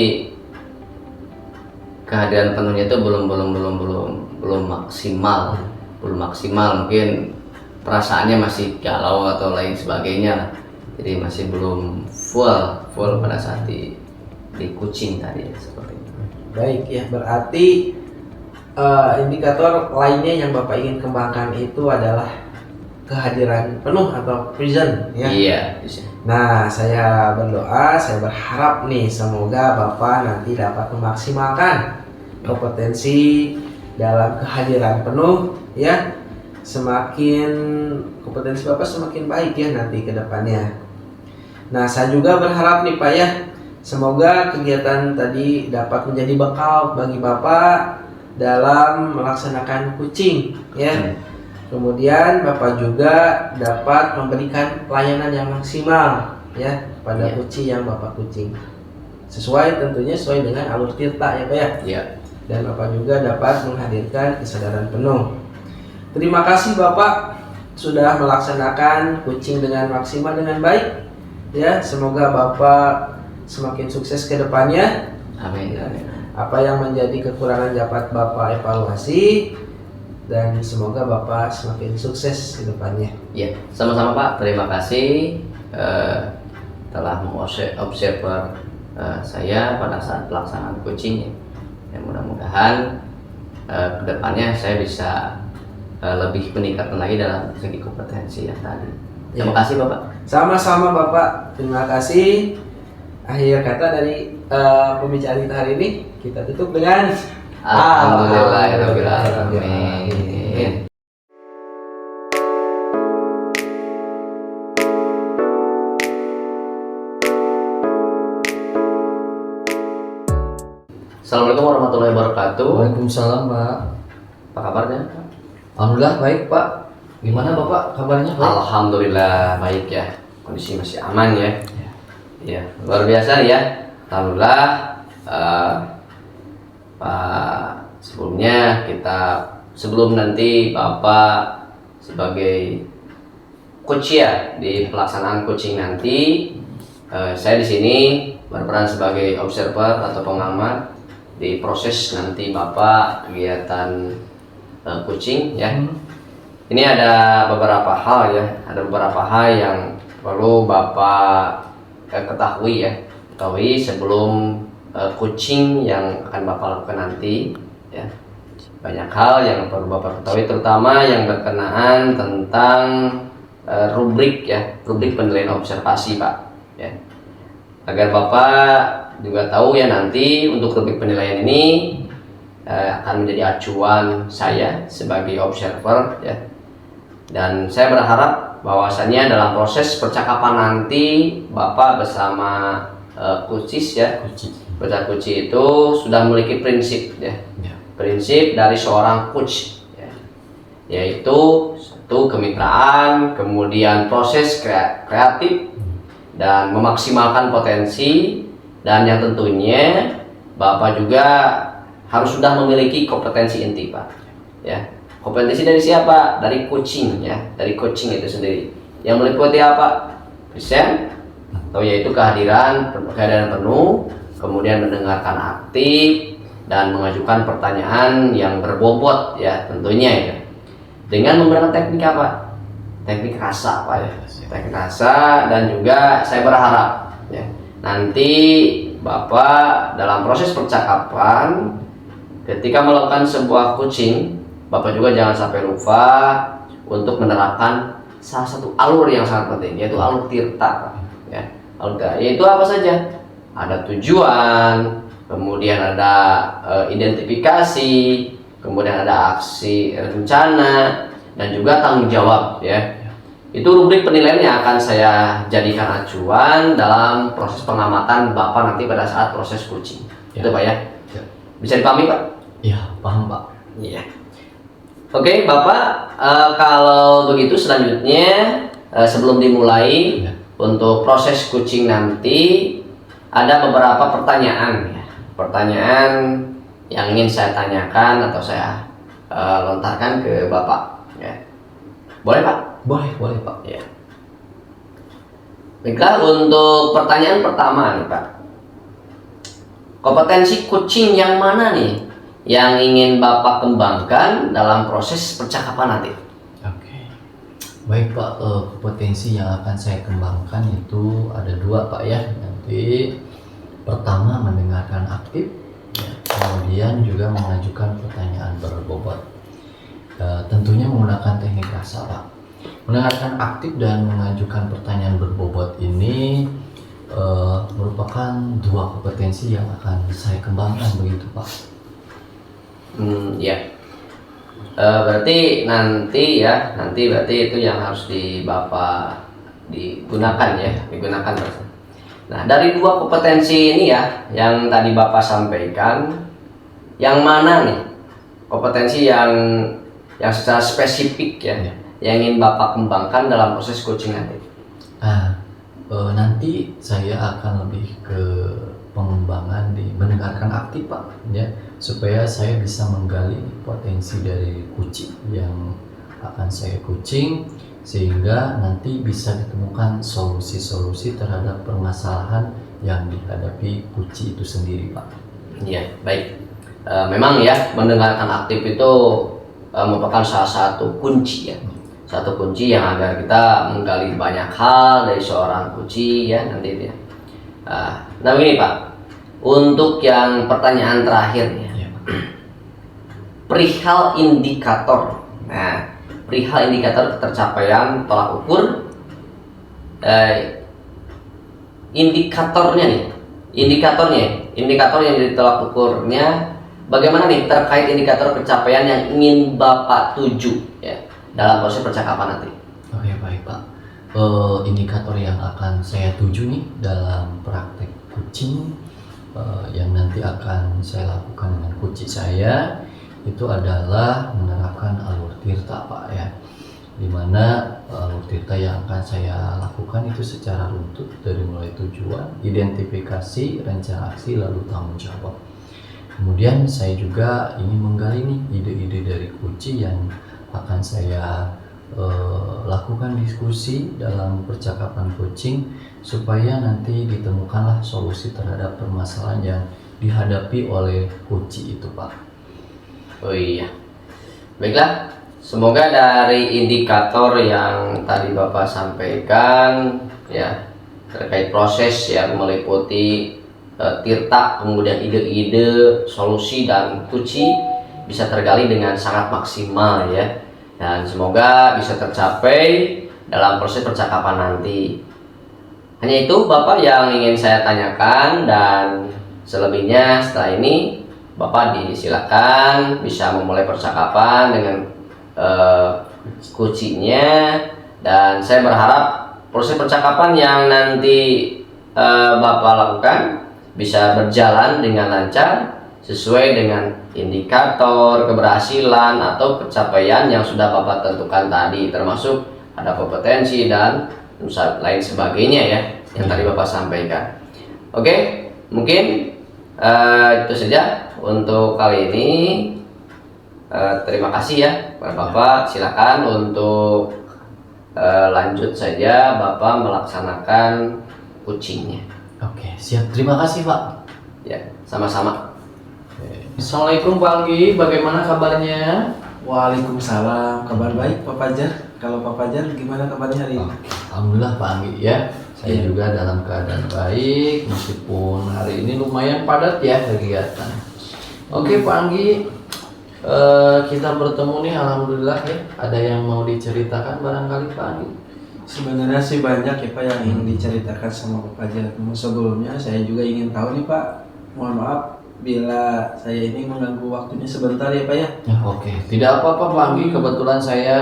kehadiran penuhnya itu belum maksimal, mungkin perasaannya masih galau atau lain sebagainya, jadi masih belum full pada saat di coaching tadi seperti itu. Baik ya, berarti indikator lainnya yang Bapak ingin kembangkan itu adalah kehadiran penuh atau present ya. Iya, bisa. Nah, saya berdoa, saya berharap nih semoga Bapak nanti dapat memaksimalkan kompetensi dalam kehadiran penuh ya. Semakin kompetensi Bapak semakin baik ya nanti ke depannya. Nah, saya juga berharap nih Pak ya, semoga kegiatan tadi dapat menjadi bekal bagi Bapak dalam melaksanakan coaching ya. Kemudian Bapak juga dapat memberikan pelayanan yang maksimal ya pada kucing yang Bapak kucing. Tentunya sesuai dengan alur tirta ya Pak ya. Iya. Dan Bapak juga dapat menghadirkan kesadaran penuh. Terima kasih Bapak sudah melaksanakan coaching dengan maksimal dengan baik. Ya, semoga Bapak semakin sukses ke depannya. Amin. Apa yang menjadi kekurangan dapat Bapak evaluasi. Dan semoga Bapak semakin sukses ke depannya. Ya, sama-sama Pak. Terima kasih telah mengobserver saya pada saat pelaksanaan coaching. Ya, mudah-mudahan ke depannya saya bisa lebih meningkatkan lagi dalam segi kompetensi yang tadi. Terima kasih Bapak. Sama-sama Bapak. Terima kasih. Akhir kata dari pembicaraan kita hari ini kita tutup dengan Alhamdulillahirabbil alamin. Assalamualaikum warahmatullahi wabarakatuh. Waalaikumsalam Pak. Apa kabarnya? Alhamdulillah baik Pak. Gimana Bapak kabarnya Pak? Alhamdulillah baik ya. Kondisi masih aman ya. Ya, luar biasa ya. Alhamdulillah. Pak, sebelumnya sebelum nanti Bapak sebagai coach ya di pelaksanaan coaching nanti, saya di sini berperan sebagai observer atau pengamat di proses nanti Bapak kegiatan coaching ya. Ini ada beberapa hal yang perlu Bapak ketahui sebelum coaching yang akan Bapak lakukan nanti ya. Banyak hal yang perlu Bapak ketahui, terutama yang berkenaan tentang rubrik penilaian observasi Pak ya. Agar Bapak juga tahu ya, nanti untuk rubrik penilaian ini akan menjadi acuan saya sebagai observer ya. Dan saya berharap bahwasannya dalam proses percakapan nanti Bapak bersama coaches ya, coach itu sudah memiliki prinsip ya. Prinsip dari seorang coach ya, yaitu satu, kemitraan, kemudian proses kreatif dan memaksimalkan potensi, dan yang tentunya Bapak juga harus sudah memiliki kompetensi inti Pak ya. Kompetensi dari siapa? Dari coaching ya, dari coaching itu sendiri, yang meliputi apa? Present, atau yaitu kehadiran penuh, kemudian mendengarkan aktif dan mengajukan pertanyaan yang berbobot ya tentunya ya, dengan menggunakan teknik apa? Teknik rasa Pak ya, teknik rasa. Dan juga saya berharap ya, nanti Bapak dalam proses percakapan ketika melakukan sebuah coaching, Bapak juga jangan sampai lupa untuk menerapkan salah satu alur yang sangat penting, yaitu alur tirta, Pak. Ya, alur tirta, yaitu apa saja? Ada tujuan, kemudian ada identifikasi, kemudian ada aksi rencana, dan juga tanggung jawab, ya. Itu rubrik penilaian yang akan saya jadikan acuan dalam proses pengamatan Bapak nanti pada saat proses coaching. Ya. Itu Pak ya. Ya. Bisa dipahami Pak? Iya, paham Pak. Iya. Oke Bapak, kalau begitu selanjutnya sebelum dimulai Ya. untuk proses coaching nanti ada beberapa pertanyaan, ya. Pertanyaan yang ingin saya tanyakan atau saya lontarkan ke Bapak. Ya. Boleh Pak? Boleh Pak. Ya. Baiklah, untuk pertanyaan pertama nih Pak, kompetensi coaching yang mana nih yang ingin Bapak kembangkan dalam proses percakapan nanti? Oke. Baik Pak, kompetensi yang akan saya kembangkan itu ada 2 Pak ya. Nanti pertama mendengarkan aktif, ya. Kemudian juga mengajukan pertanyaan berbobot. Tentunya menggunakan teknik rasa Pak. Mendengarkan aktif dan mengajukan pertanyaan berbobot ini merupakan 2 kompetensi yang akan saya kembangkan begitu Pak. Ya. Berarti nanti itu yang harus Bapak digunakan ya, digunakan Mas. Nah, dari 2 kompetensi ini ya, yang tadi Bapak sampaikan, yang mana nih kompetensi yang secara spesifik ya, yang ingin Bapak kembangkan dalam proses coaching nanti? Nanti saya akan lebih ke pengembangan di mendengarkan aktif Pak ya, supaya saya bisa menggali potensi dari coaching yang akan saya coaching, sehingga nanti bisa ditemukan solusi-solusi terhadap permasalahan yang dihadapi coaching itu sendiri Pak. Iya, baik. Memang ya, mendengarkan aktif itu merupakan salah satu kunci ya, satu kunci yang agar kita menggali banyak hal dari seorang coaching ya nanti ya. Nah begini Pak, untuk yang pertanyaan terakhir ya, perihal indikator. Nah, perihal indikator ketercapaian tolak ukur, indikator yang jadi tolak ukurnya, bagaimana nih terkait indikator pencapaian yang ingin Bapak tuju ya dalam proses percakapan nanti? Oke, baik Pak. Indikator yang akan saya tuju nih dalam praktek coaching yang nanti akan saya lakukan dengan coaching saya itu adalah menerapkan alur tirta Pak ya, dimana alur tirta yang akan saya lakukan itu secara runtut dari mulai tujuan, identifikasi, rencana aksi, lalu tanggung jawab. Kemudian saya juga ingin menggali nih ide-ide dari coaching yang akan saya lakukan diskusi dalam percakapan coaching, supaya nanti ditemukanlah solusi terhadap permasalahan yang dihadapi oleh coaching itu Pak. Oh iya, baiklah, semoga dari indikator yang tadi Bapak sampaikan ya terkait proses yang meliputi tirta, kemudian ide-ide, solusi, dan kunci bisa tergali dengan sangat maksimal ya, dan semoga bisa tercapai dalam proses percakapan nanti. Hanya itu Bapak yang ingin saya tanyakan, dan selebihnya setelah ini Bapak disilakan bisa memulai percakapan dengan coachingnya, dan saya berharap proses percakapan yang nanti Bapak lakukan bisa berjalan dengan lancar sesuai dengan indikator keberhasilan atau pencapaian yang sudah Bapak tentukan tadi, termasuk ada kompetensi dan lain sebagainya ya yang tadi Bapak sampaikan. Oke, mungkin itu saja untuk kali ini. Terima kasih ya Bapak. Silakan untuk lanjut saja Bapak melaksanakan coachingnya. Oke, siap. Terima kasih Pak. Ya, sama-sama. Assalamualaikum Pak Anggi, bagaimana kabarnya? Waalaikumsalam, kabar baik Pak Fajar. Kalau Pak Fajar gimana kabarnya hari ini? Alhamdulillah Pak Anggi ya, saya juga dalam keadaan baik, meskipun hari ini lumayan padat ya kegiatan. Oke Pak Anggi, Kita bertemu nih, alhamdulillah ya. Ada yang mau diceritakan barangkali Pak Anggi? Sebenarnya sih banyak ya Pak yang ingin diceritakan sama Pak Fajar. Namun sebelumnya saya juga ingin tahu nih Pak, mohon maaf bila saya ini mengganggu waktunya sebentar ya Pak ya. Ya, oke, tidak apa-apa Pak Anggi. Kebetulan saya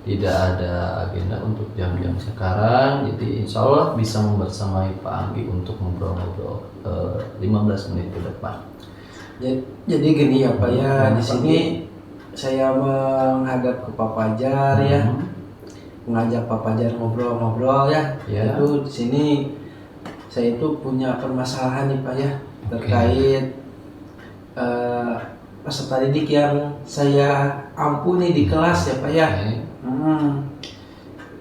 tidak ada agenda untuk jam-jam sekarang, jadi insya Allah bisa membersamai Pak Anggi untuk ngobrol-ngobrol 15 menit ke depan. Jadi gini ya Pak ya, di sini saya menghadap ke Pak Fajar ya, mengajak Pak Fajar ngobrol-ngobrol ya. Ya. Itu di sini saya itu punya permasalahan nih Pak ya terkait peserta didik yang saya ampuni di kelas ya Pak ya.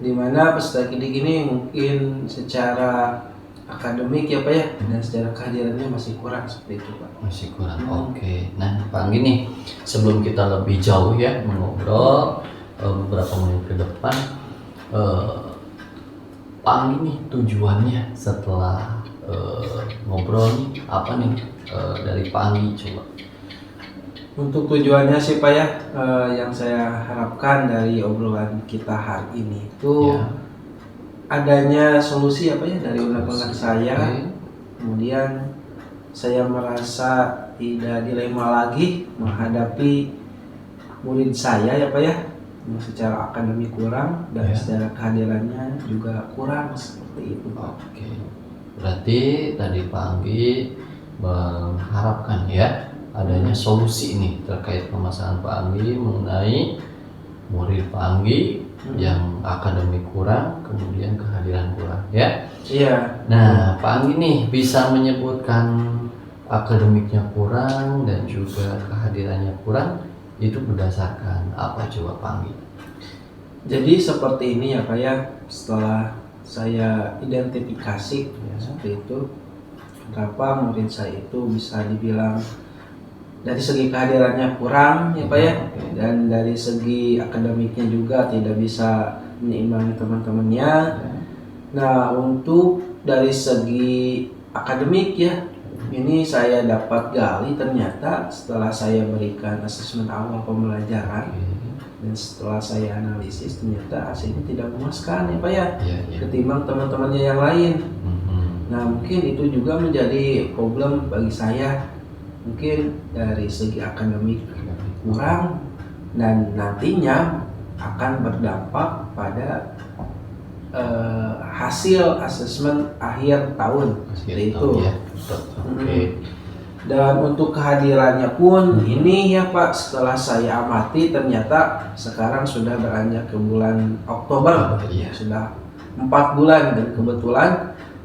Dimana peserta didik ini mungkin secara akademik ya Pak ya, dan secara kehadirannya masih kurang seperti itu Pak. Masih kurang. Oke. Nah Pak Anggi nih, sebelum kita lebih jauh ya mengobrol beberapa menit ke depan, Pak Anggi nih tujuannya setelah ngobrol nih apa nih dari Pak Anggi coba? Untuk tujuannya sih Pak ya, yang saya harapkan dari obrolan kita hari ini itu Ya. adanya solusi apa ya dari unek-unek saya. Oke. Kemudian saya merasa tidak dilema lagi menghadapi murid saya ya Pak ya, yang secara akademik kurang dan Ya. secara kehadirannya juga kurang seperti itu Pak. Oke. Berarti tadi Pak Anggi mengharapkan ya adanya solusi nih terkait permasalahan Pak Anggi mengenai murid Pak Anggi yang akademik kurang, kemudian kehadiran kurang ya. Iya. Nah, Pak Anggi nih bisa menyebutkan akademiknya kurang dan juga kehadirannya kurang, itu berdasarkan apa coba Pak Anggi? Jadi seperti ini ya Pak ya, setelah saya identifikasi ya, seperti itu, kenapa murid saya itu bisa dibilang dari segi kehadirannya kurang ya Pak ya, dan dari segi akademiknya juga tidak bisa menyeimbangi teman-temannya. Nah, untuk dari segi akademik ya, ini saya dapat gali ternyata setelah saya berikan asesmen awal pembelajaran dan setelah saya analisis ternyata hasilnya tidak memuaskan ya Pak ya, ketimbang teman-temannya yang lain. Nah, mungkin itu juga menjadi problem bagi saya, mungkin dari segi akademik kurang dan nantinya akan berdampak pada hasil asesmen akhir tahun seperti itu. Ya. Oke. Dan untuk kehadirannya pun ini ya Pak, setelah saya amati ternyata sekarang sudah beranjak ke bulan Oktober, Iya. sudah 4 bulan dan kebetulan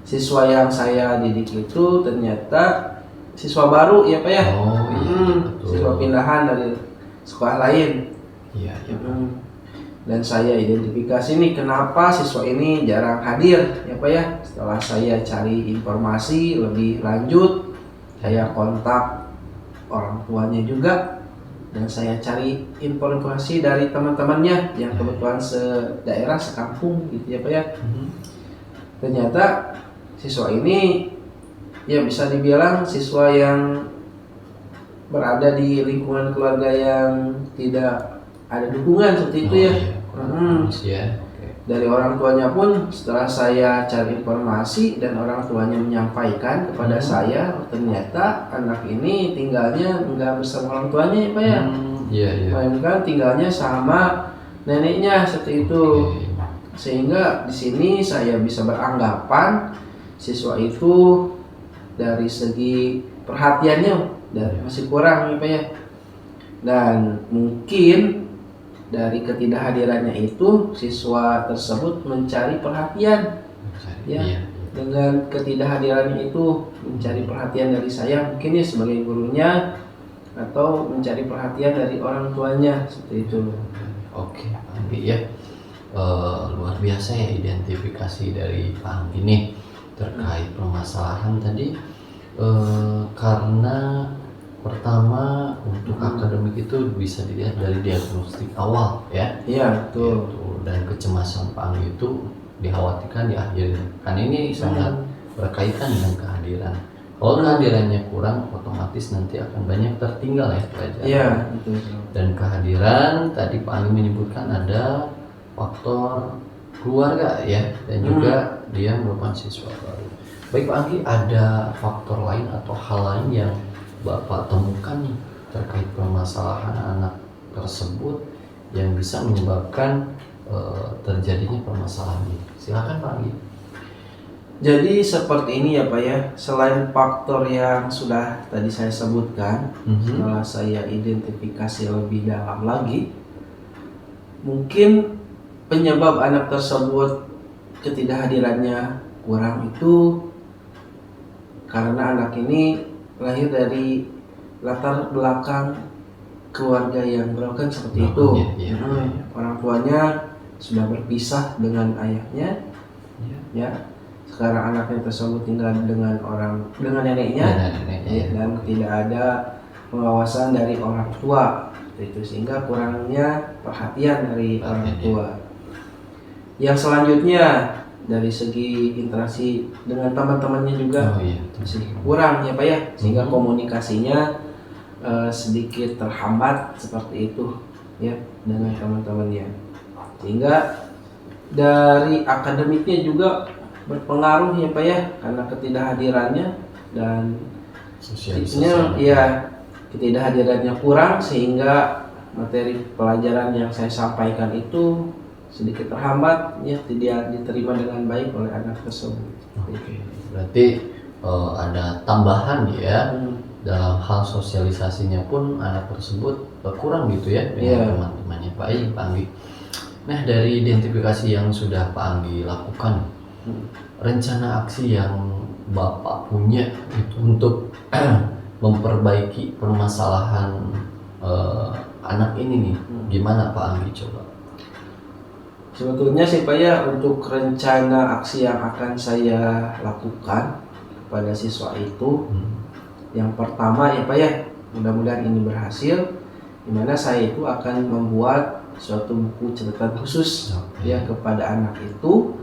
siswa yang saya didik itu ternyata siswa baru ya Pak ya. Oh iya. Betul. Siswa pindahan dari sekolah lain. Iya. Dan saya identifikasi nih kenapa siswa ini jarang hadir ya Pak ya. Setelah saya cari informasi lebih lanjut, saya kontak orang tuanya juga dan saya cari informasi dari teman-temannya yang kebetulan sedaerah, sekampung gitu ya Pak ya. Ternyata siswa ini ya bisa dibilang siswa yang berada di lingkungan keluarga yang tidak ada dukungan seperti itu ya. Ya. Dari orang tuanya pun setelah saya cari informasi dan orang tuanya menyampaikan kepada saya, ternyata anak ini tinggalnya enggak bersama orang tuanya ya Pak ya. Iya. Melainkan tinggalnya sama neneknya seperti itu. Sehingga di sini saya bisa beranggapan siswa itu dari segi perhatiannya masih kurang ya Pak ya. Dan mungkin dari ketidakhadirannya itu siswa tersebut mencari perhatian ya. Dengan ketidakhadirannya itu mencari perhatian dari saya mungkin ya sebagai gurunya atau mencari perhatian dari orang tuanya seperti itu. Oke, Pak Anggi ya. Luar biasa ya identifikasi dari Pak Anggi nih terkait permasalahan tadi, karena pertama untuk akademik itu bisa dilihat dari diagnostik awal ya. Iya betul. Gitu. Dan kecemasan Pak Anggi itu dikhawatirkan di akhir kan ini sangat berkaitan dengan kehadiran Kalau kehadirannya kurang, otomatis nanti akan banyak tertinggal ya pelajaran. Iya, betul. Dan kehadiran tadi Pak Anggi menyebutkan ada faktor keluarga ya, dan juga dia merupakan siswa baru. Baik Pak Anggi, ada faktor lain atau hal lain yang Bapak temukan nih terkait permasalahan anak tersebut yang bisa menyebabkan terjadinya permasalahan ini? Silakan Pak Anggi. Jadi seperti ini ya Pak ya, selain faktor yang sudah tadi saya sebutkan, setelah saya identifikasi lebih dalam lagi, mungkin penyebab anak tersebut ketidakhadirannya kurang itu karena anak ini lahir dari latar belakang keluarga yang broken seperti itu. Iya. Orang tuanya sudah berpisah dengan ayahnya, ya. Sekarang anaknya tersebut tinggal dengan neneknya, dan tidak ada pengawasan dari orang tua, itu sehingga kurangnya perhatian dari orang tua. Yang selanjutnya dari segi interaksi dengan teman-temannya juga masih kurang ya Pak ya, sehingga komunikasinya sedikit terhambat seperti itu ya dengan teman-temannya, sehingga dari akademiknya juga berpengaruh ya Pak ya, karena ketidakhadirannya dan ketidakhadirannya kurang, sehingga materi pelajaran yang saya sampaikan itu sedikit terhambat ya, tidak diterima dengan baik oleh anak tersebut. Oke. Berarti ada tambahan ya dalam hal sosialisasinya pun anak tersebut kurang gitu ya dengan teman-temannya. Pak Anggi. Nah, dari identifikasi yang sudah Pak Anggi lakukan, rencana aksi yang Bapak punya itu untuk memperbaiki permasalahan anak ini nih, gimana Pak Anggi coba? Sebetulnya sih Pak ya, untuk rencana aksi yang akan saya lakukan kepada siswa itu, yang pertama ya Pak ya, mudah-mudahan ini berhasil, dimana saya itu akan membuat suatu buku catatan khusus ya kepada anak itu,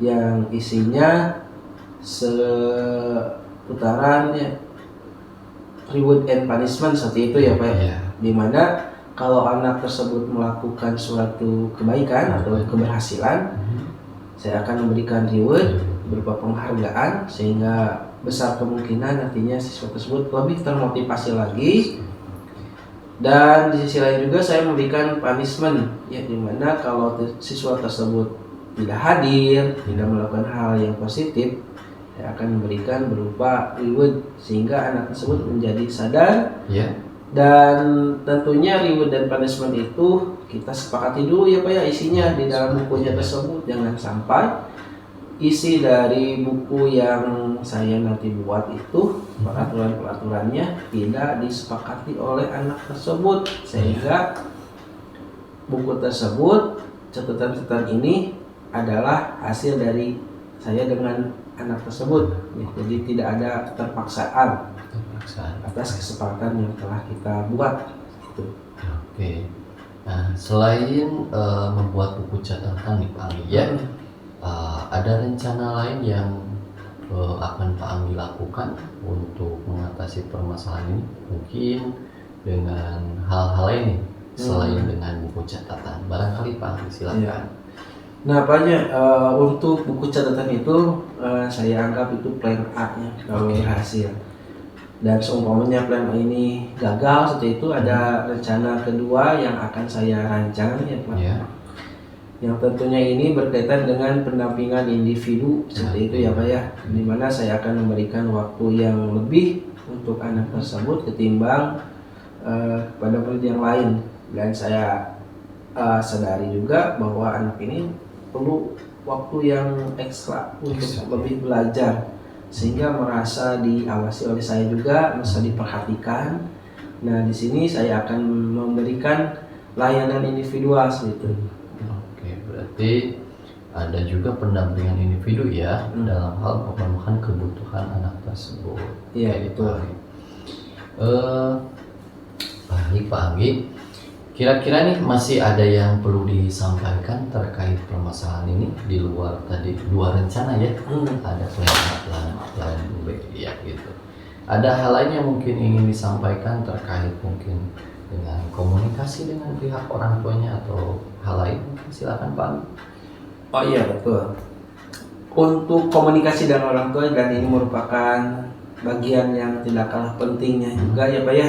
yang isinya seputaran ya, reward and punishment seperti itu ya Pak ya. Dimana kalau anak tersebut melakukan suatu kebaikan atau keberhasilan, saya akan memberikan reward berupa penghargaan, sehingga besar kemungkinan nantinya siswa tersebut lebih termotivasi lagi. Dan di sisi lain juga saya memberikan punishment ya, dimana kalau siswa tersebut tidak hadir, tidak melakukan hal yang positif, saya akan memberikan berupa reward, sehingga anak tersebut menjadi sadar. Dan tentunya reward dan punishment itu kita sepakati dulu ya Pak ya, isinya di dalam bukunya tersebut. Jangan sampai isi dari buku yang saya nanti buat itu, peraturan-peraturannya tidak disepakati oleh anak tersebut, sehingga buku tersebut, catatan-catatan ini adalah hasil dari saya dengan anak tersebut ya. Jadi tidak ada keterpaksaan atas kesepakatan yang telah kita buat gitu. Oke. Nah, selain membuat buku catatan nih Pak Anggi ya, ada rencana lain yang akan Pak Anggi lakukan untuk mengatasi permasalahan ini, mungkin dengan hal-hal lain selain dengan buku catatan, barangkali Pak Anggi silakan. Nah banyak untuk buku catatan itu saya anggap itu plan A nya kalau berhasil. Dan seumpamanya plan A ini gagal seperti itu, ada rencana kedua yang akan saya rancang ya Pak. Yang tentunya ini berkaitan dengan pendampingan individu seperti itu ya Pak ya, dimana saya akan memberikan waktu yang lebih untuk anak tersebut ketimbang pada murid yang lain. Dan saya sadari juga bahwa anak ini perlu waktu yang ekstra untuk lebih belajar, sehingga merasa diawasi oleh saya juga, merasa diperhatikan. Nah di sini saya akan memberikan layanan individual gitu. Oke, berarti ada juga pendampingan individu ya dalam hal memenuhi kebutuhan anak tersebut. Iya betul. Baik Pak Anggi, kira-kira nih masih ada yang perlu disampaikan terkait permasalahan ini di luar tadi dua rencana ya? Ada plan A, plan B ya gitu. Ada hal lain yang mungkin ingin disampaikan terkait mungkin dengan komunikasi dengan pihak orang tuanya atau hal lain? Silakan Pak. Oh iya betul. Untuk komunikasi dengan orang tua, dan ini merupakan bagian yang tidak kalah pentingnya juga ya Pak ya.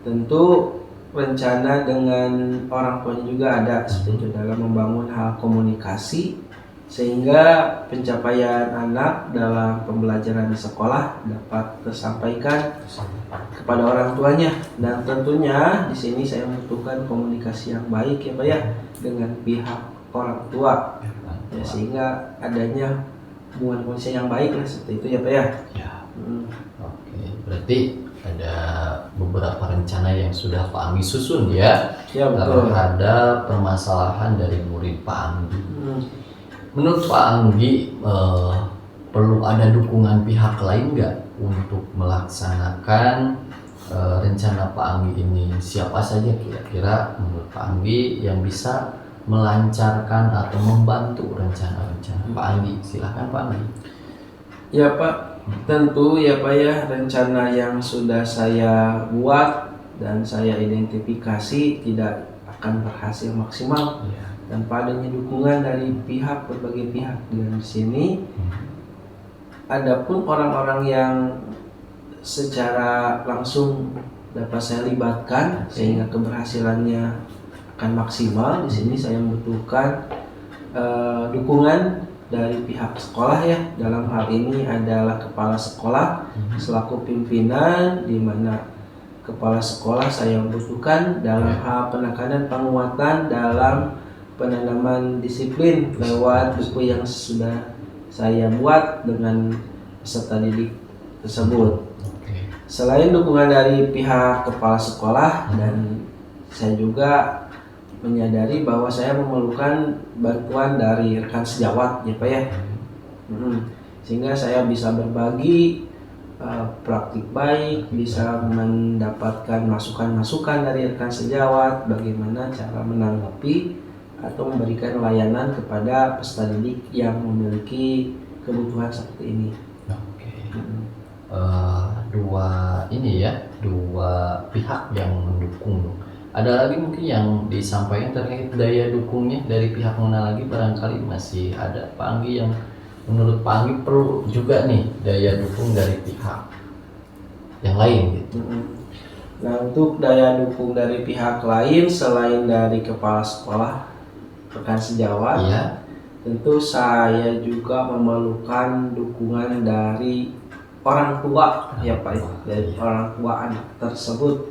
Tentu rencana dengan orang tuanya juga ada seperti itu dalam membangun hal komunikasi sehingga pencapaian anak dalam pembelajaran di sekolah dapat tersampaikan kepada orang tuanya. Dan tentunya di sini saya membutuhkan komunikasi yang baik ya Pak ya dengan pihak orang tua ya, sehingga adanya hubungan komunikasi yang baik lah seperti itu ya Pak ya. Oke, berarti ada beberapa rencana yang sudah Pak Anggi susun ya, Ya betul. terhadap permasalahan dari murid Pak Anggi. Menurut Pak Anggi perlu ada dukungan pihak lain nggak untuk melaksanakan rencana Pak Anggi ini? Siapa saja kira-kira menurut Pak Anggi yang bisa melancarkan atau membantu rencana-rencana Pak Anggi? Silakan Pak Anggi. Ya Pak, tentu ya Pak ya, rencana yang sudah saya buat dan saya identifikasi tidak akan berhasil maksimal tanpa adanya dukungan dari berbagai pihak. Dan di sini adapun orang-orang yang secara langsung dapat saya libatkan sehingga keberhasilannya akan maksimal. Di sini saya membutuhkan dukungan dari pihak sekolah ya. Dalam hal ini adalah kepala sekolah selaku pimpinan, di mana kepala sekolah saya membutuhkan dalam hal penekanan penguatan dalam penanaman disiplin lewat buku yang sudah saya buat dengan peserta didik tersebut. Selain dukungan dari pihak kepala sekolah, dan saya juga menyadari bahwa saya memerlukan bantuan dari rekan sejawat ya Pak ya. Sehingga saya bisa berbagi praktik baik, bisa mendapatkan masukan-masukan dari rekan sejawat bagaimana cara menanggapi atau memberikan layanan kepada peserta didik yang memiliki kebutuhan seperti ini. Dua pihak yang mendukung. Ada lagi mungkin yang disampaikan terkait daya dukungnya dari pihak mana lagi? Barangkali masih ada Pak Anggi yang menurut Pak Anggi perlu juga nih daya dukung dari pihak yang lain gitu. Nah, untuk daya dukung dari pihak lain selain dari kepala sekolah, rekan sejawat, tentu saya juga memerlukan dukungan dari orang tua ya Pak, dari orang tua anak tersebut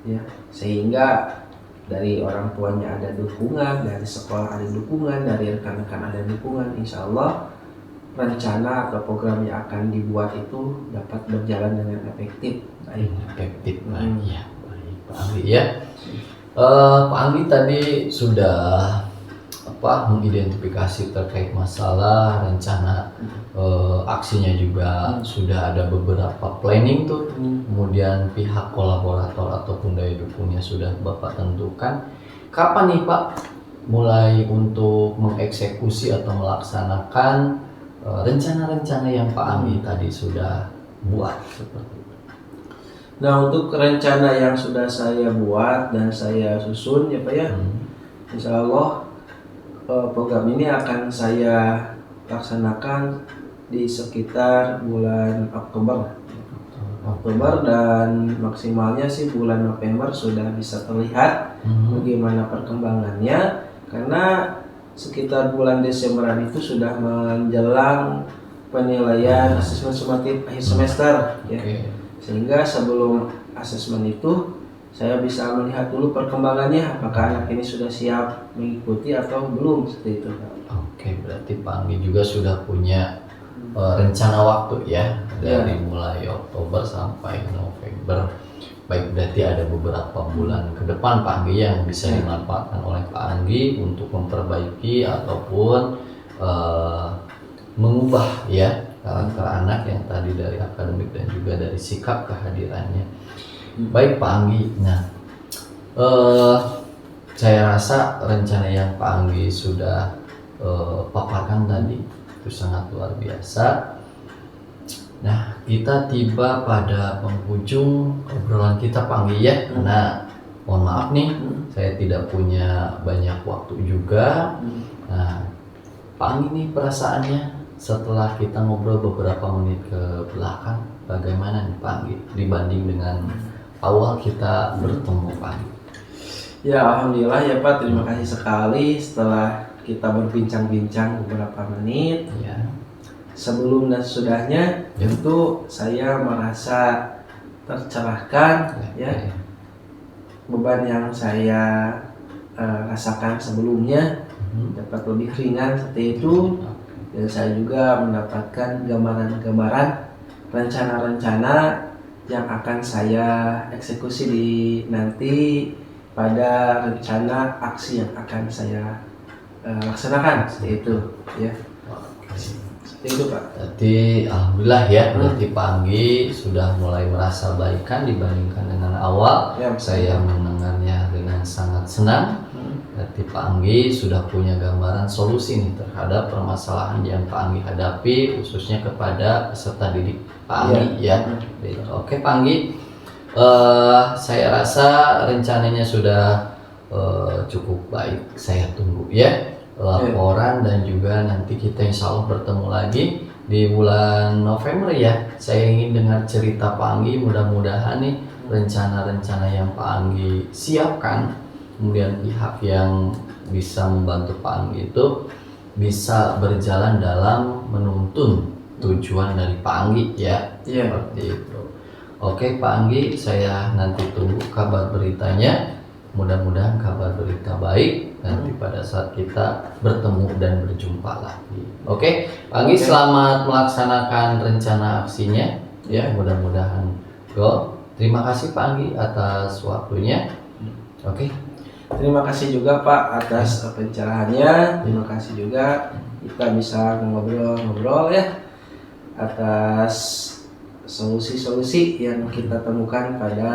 ya, sehingga dari orang tuanya ada dukungan, dari sekolah ada dukungan, dari rekan-rekan ada dukungan, insya Allah rencana atau program yang akan dibuat itu dapat berjalan dengan efektif. Baik Pak Anggi ya. Pak Anggi tadi sudah mengidentifikasi terkait masalah rencana, aksinya juga sudah ada beberapa planning tuh, kemudian pihak kolaborator ataupun daya dukungnya sudah Bapak tentukan. Kapan nih Pak mulai untuk mengeksekusi atau melaksanakan rencana-rencana yang Pak Anggi tadi sudah buat seperti itu? Nah, untuk rencana yang sudah saya buat dan saya susun ya Pak ya, insya Allah program ini akan saya laksanakan di sekitar bulan Oktober dan maksimalnya sih bulan November sudah bisa terlihat bagaimana perkembangannya, karena sekitar bulan Desemberan itu sudah menjelang penilaian asesmen sumatif akhir semester ya. Sehingga sebelum asesmen itu saya bisa melihat dulu perkembangannya, apakah anak ini sudah siap mengikuti atau belum, seperti itu. Berarti Pak Anggi juga sudah punya rencana waktu ya, dari mulai Oktober sampai November. Baik, berarti ada beberapa bulan ke depan Pak Anggi yang bisa dimanfaatkan oleh Pak Anggi untuk memperbaiki ataupun mengubah ya karakter anak yang tadi dari akademik dan juga dari sikap kehadirannya. Baik Pak Anggi, nah saya rasa rencana yang Pak Anggi sudah paparkan tadi itu sangat luar biasa. Nah, kita tiba pada penghujung obrolan kita Pak Anggi ya. Nah, mohon maaf nih, saya tidak punya banyak waktu juga. Nah, Pak Anggi nih perasaannya setelah kita ngobrol beberapa menit ke belakang, bagaimana nih Pak Anggi dibanding dengan awal kita bertemu Pak Anggi? Ya, alhamdulillah ya Pak, terima kasih sekali setelah kita berbincang-bincang beberapa menit. Ya. Sebelum dan sesudahnya, tentu saya merasa tercerahkan ya. Beban yang saya rasakan sebelumnya dapat lebih ringan seperti itu, dan saya juga mendapatkan gambaran-gambaran rencana-rencana yang akan saya eksekusi di nanti pada rencana aksi yang akan saya laksanakan seperti itu ya. Seperti itu Pak. Berarti alhamdulillah ya, berarti Pak Anggi sudah mulai merasa baikan dibandingkan dengan awal. Ya, Saya mendengarnya dengan sangat senang. Berarti Pak Anggi sudah punya gambaran solusi nih terhadap permasalahan yang Pak Anggi hadapi, khususnya kepada peserta didik Pak Anggi ya. Oke Pak Anggi, saya rasa rencananya sudah cukup baik. Saya tunggu ya laporan dan juga nanti kita insya Allah bertemu lagi di bulan November ya. Saya ingin dengar cerita Pak Anggi, mudah-mudahan nih rencana-rencana yang Pak Anggi siapkan, kemudian pihak yang bisa membantu Pak Anggi itu bisa berjalan dalam menuntun tujuan dari Pak Anggi ya. Seperti itu. Oke Pak Anggi, saya nanti tunggu kabar beritanya. Mudah-mudahan kabar berita baik nanti pada saat kita bertemu dan berjumpa lagi. Oke, Pak Anggi, selamat melaksanakan rencana aksinya ya. Mudah-mudahan go. Terima kasih Pak Anggi atas waktunya. Oke. Terima kasih juga Pak atas pencerahannya. Terima kasih juga kita bisa ngobrol-ngobrol ya atas solusi-solusi yang kita temukan pada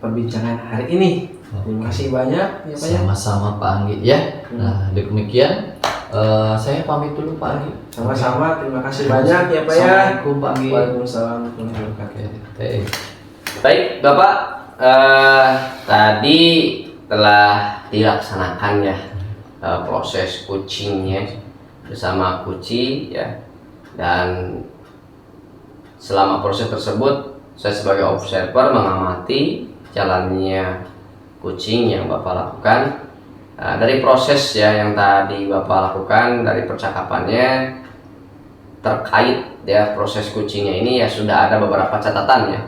perbincangan hari ini. Terima kasih banyak ya Pak ya. Sama-sama Pak Anggi ya. Nah, demikian saya pamit dulu Pak Anggi. Sama-sama, terima kasih banyak ya Pak ya. Assalamualaikum Pak Anggi. Waalaikumsalam warahmatullahi wabarakatuh. Baik Bapak, tadi telah dilaksanakan ya proses coachingnya bersama Kuci ya, dan selama proses tersebut saya sebagai observer mengamati jalannya coaching yang Bapak lakukan. Dari proses ya yang tadi Bapak lakukan, dari percakapannya terkait ya proses coachingnya ini ya, sudah ada beberapa catatan ya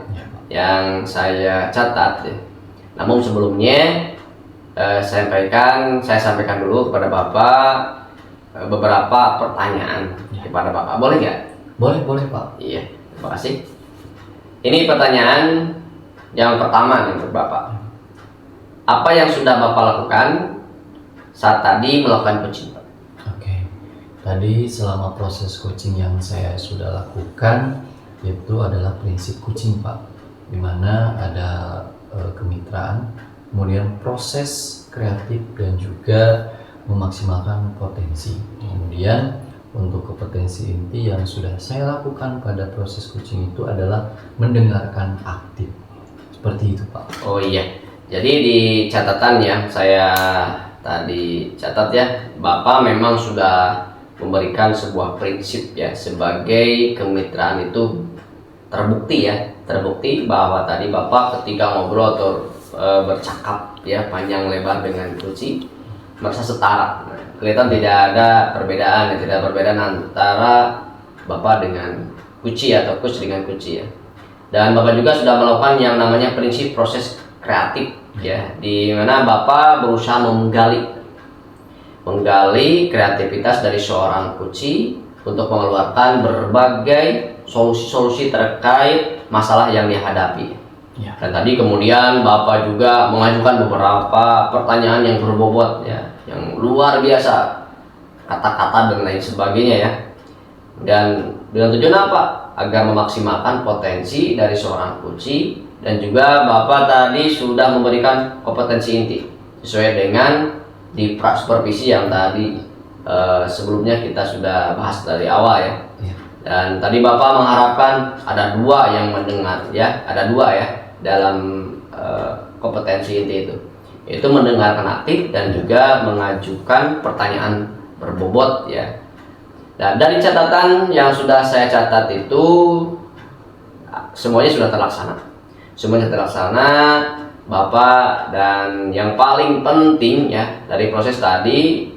yang saya catat ya. Namun sebelumnya saya sampaikan dulu kepada Bapak beberapa pertanyaan kepada Bapak. Boleh nggak? Boleh Pak. Iya, terima kasih. Ini pertanyaan yang pertama nih untuk Bapak. Apa yang sudah Bapak lakukan saat tadi melakukan coaching, Pak? Oke. Tadi selama proses coaching yang saya sudah lakukan itu adalah prinsip coaching Pak, di mana ada kemitraan, kemudian proses kreatif dan juga memaksimalkan potensi. Kemudian untuk kompetensi inti yang sudah saya lakukan pada proses coaching itu adalah mendengarkan aktif. Seperti itu Pak. Oh iya, jadi di catatan yang saya tadi catat ya, Bapak memang sudah memberikan sebuah prinsip ya, sebagai kemitraan itu terbukti bahwa tadi Bapak ketika ngobrol atau bercakap ya panjang lebar dengan Kuci merasa setara. Kelihatan tidak ada perbedaan antara Bapak dengan Kuci atau Coach dengan Kuci ya. Dan Bapak juga sudah melakukan yang namanya prinsip proses kreatif ya, di mana Bapak berusaha menggali kreativitas dari seorang Kuci untuk mengeluarkan berbagai solusi-solusi terkait masalah yang dihadapi. Ya. Dan tadi kemudian Bapak juga mengajukan beberapa pertanyaan yang berbobot ya, yang luar biasa, kata-kata dan lain sebagainya ya. Dan dengan tujuan apa? Agar memaksimalkan potensi dari seorang Kuci, dan juga Bapak tadi sudah memberikan kompetensi inti sesuai dengan di supervisi yang tadi sebelumnya kita sudah bahas dari awal ya. Dan tadi Bapak mengharapkan ada 2 yang mendengar ya, ada 2 ya dalam kompetensi inti itu mendengarkan aktif dan juga mengajukan pertanyaan berbobot ya. Dan dari catatan yang sudah saya catat itu semuanya sudah terlaksana. Semuanya terlaksana Bapak, dan yang paling penting ya dari proses tadi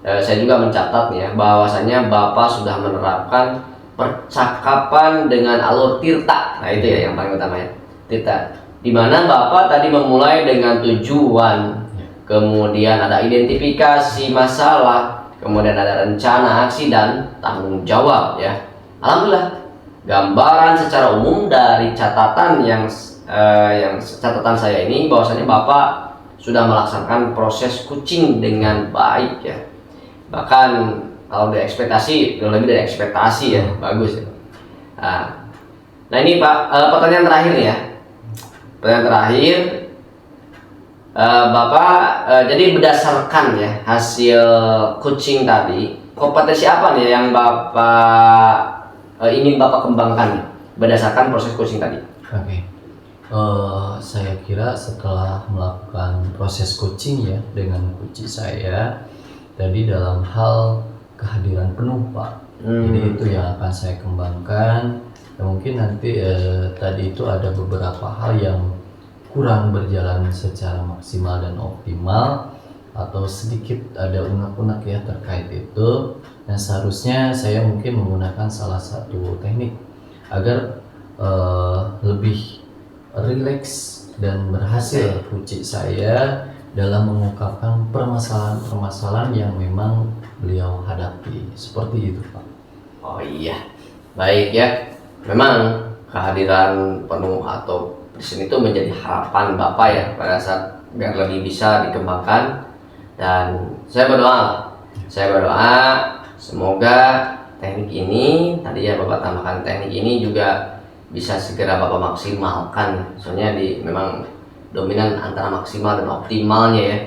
saya juga mencatat ya bahwasanya Bapak sudah menerapkan percakapan dengan alur tirta. Nah itu ya yang paling utama ya, tirta. Dimana Bapak tadi memulai dengan tujuan, kemudian ada identifikasi masalah, kemudian ada rencana aksi dan tanggung jawab ya. Alhamdulillah, gambaran secara umum dari catatan yang catatan saya ini bahwasanya Bapak sudah melaksanakan proses coaching dengan baik ya. Bahkan kalau dari ekspektasi, lebih dari ekspektasi ya, bagus ya. Nah ini Pak, pertanyaan terakhir nih ya. Pertanyaan terakhir, Bapak, jadi berdasarkan ya hasil coaching tadi, kompetensi apa nih yang Bapak ingin Bapak kembangkan nih, berdasarkan proses coaching tadi? Oke. Saya kira setelah melakukan proses coaching ya dengan coach saya tadi dalam hal kehadiran penuh Pak. Jadi itu yang akan saya kembangkan. Ya, mungkin nanti tadi itu ada beberapa hal yang kurang berjalan secara maksimal dan optimal, atau sedikit ada unek-unek ya terkait itu. Dan seharusnya saya mungkin menggunakan salah satu teknik agar lebih rileks dan berhasil coach saya dalam mengungkapkan permasalahan-permasalahan yang memang beliau hadapi. Seperti itu Pak. Oh iya, baik ya. Memang kehadiran penuh atau di sini itu menjadi harapan Bapak ya pada saat biar lebih bisa dikembangkan. Dan saya berdoa semoga teknik ini tadi ya Bapak tambahkan, teknik ini juga bisa segera Bapak maksimalkan. Soalnya memang dominan antara maksimal dan optimalnya ya.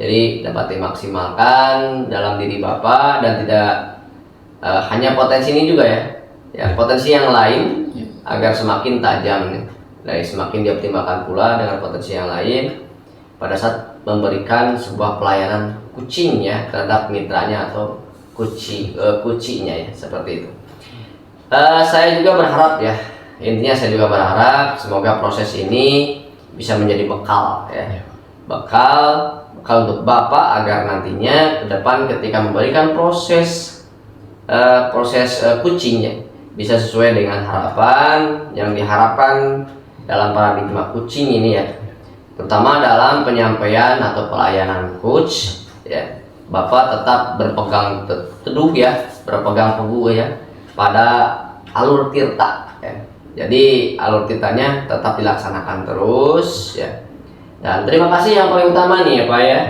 Jadi dapat dimaksimalkan dalam diri Bapak dan tidak hanya potensi ini juga ya, potensi yang lain agar semakin tajam nih. Dari semakin dioptimalkan pula dengan potensi yang lain pada saat memberikan sebuah pelayanan coaching ya terhadap mitranya atau coachingnya ya, seperti itu. Saya juga berharap ya, intinya saya juga berharap semoga proses ini bisa menjadi bekal ya, bekal untuk Bapak agar nantinya ke depan ketika memberikan proses coachingnya bisa sesuai dengan harapan yang diharapkan dalam paradigma coaching ini ya, terutama dalam penyampaian atau pelayanan coach ya. Bapak tetap berpegang teduh ya, berpegang teguh ya pada alur tirta ya. Jadi alur tirtanya tetap dilaksanakan terus ya. Dan terima kasih yang paling utama nih ya Pak ya,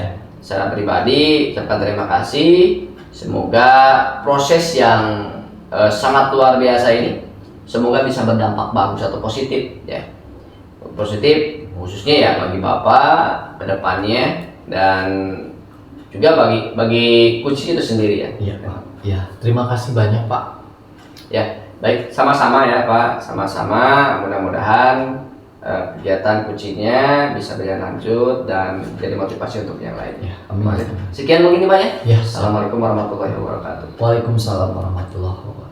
secara pribadi ucapkan terima kasih. Semoga proses yang sangat luar biasa ini semoga bisa berdampak bagus atau positif ya, positif khususnya ya bagi Bapak ke depannya dan juga bagi coach itu sendiri ya. Iya Pak. Ya, terima kasih banyak Pak. Ya, baik, sama-sama ya Pak, sama-sama. Mudah-mudahan kegiatan coachingnya bisa berjalan lanjut dan jadi motivasi untuk yang lainnya. Ya, amin. Sekian mungkin Pak ya. Ya, Assalamualaikum warahmatullahi wabarakatuh. Waalaikumsalam warahmatullahi wabarakatuh.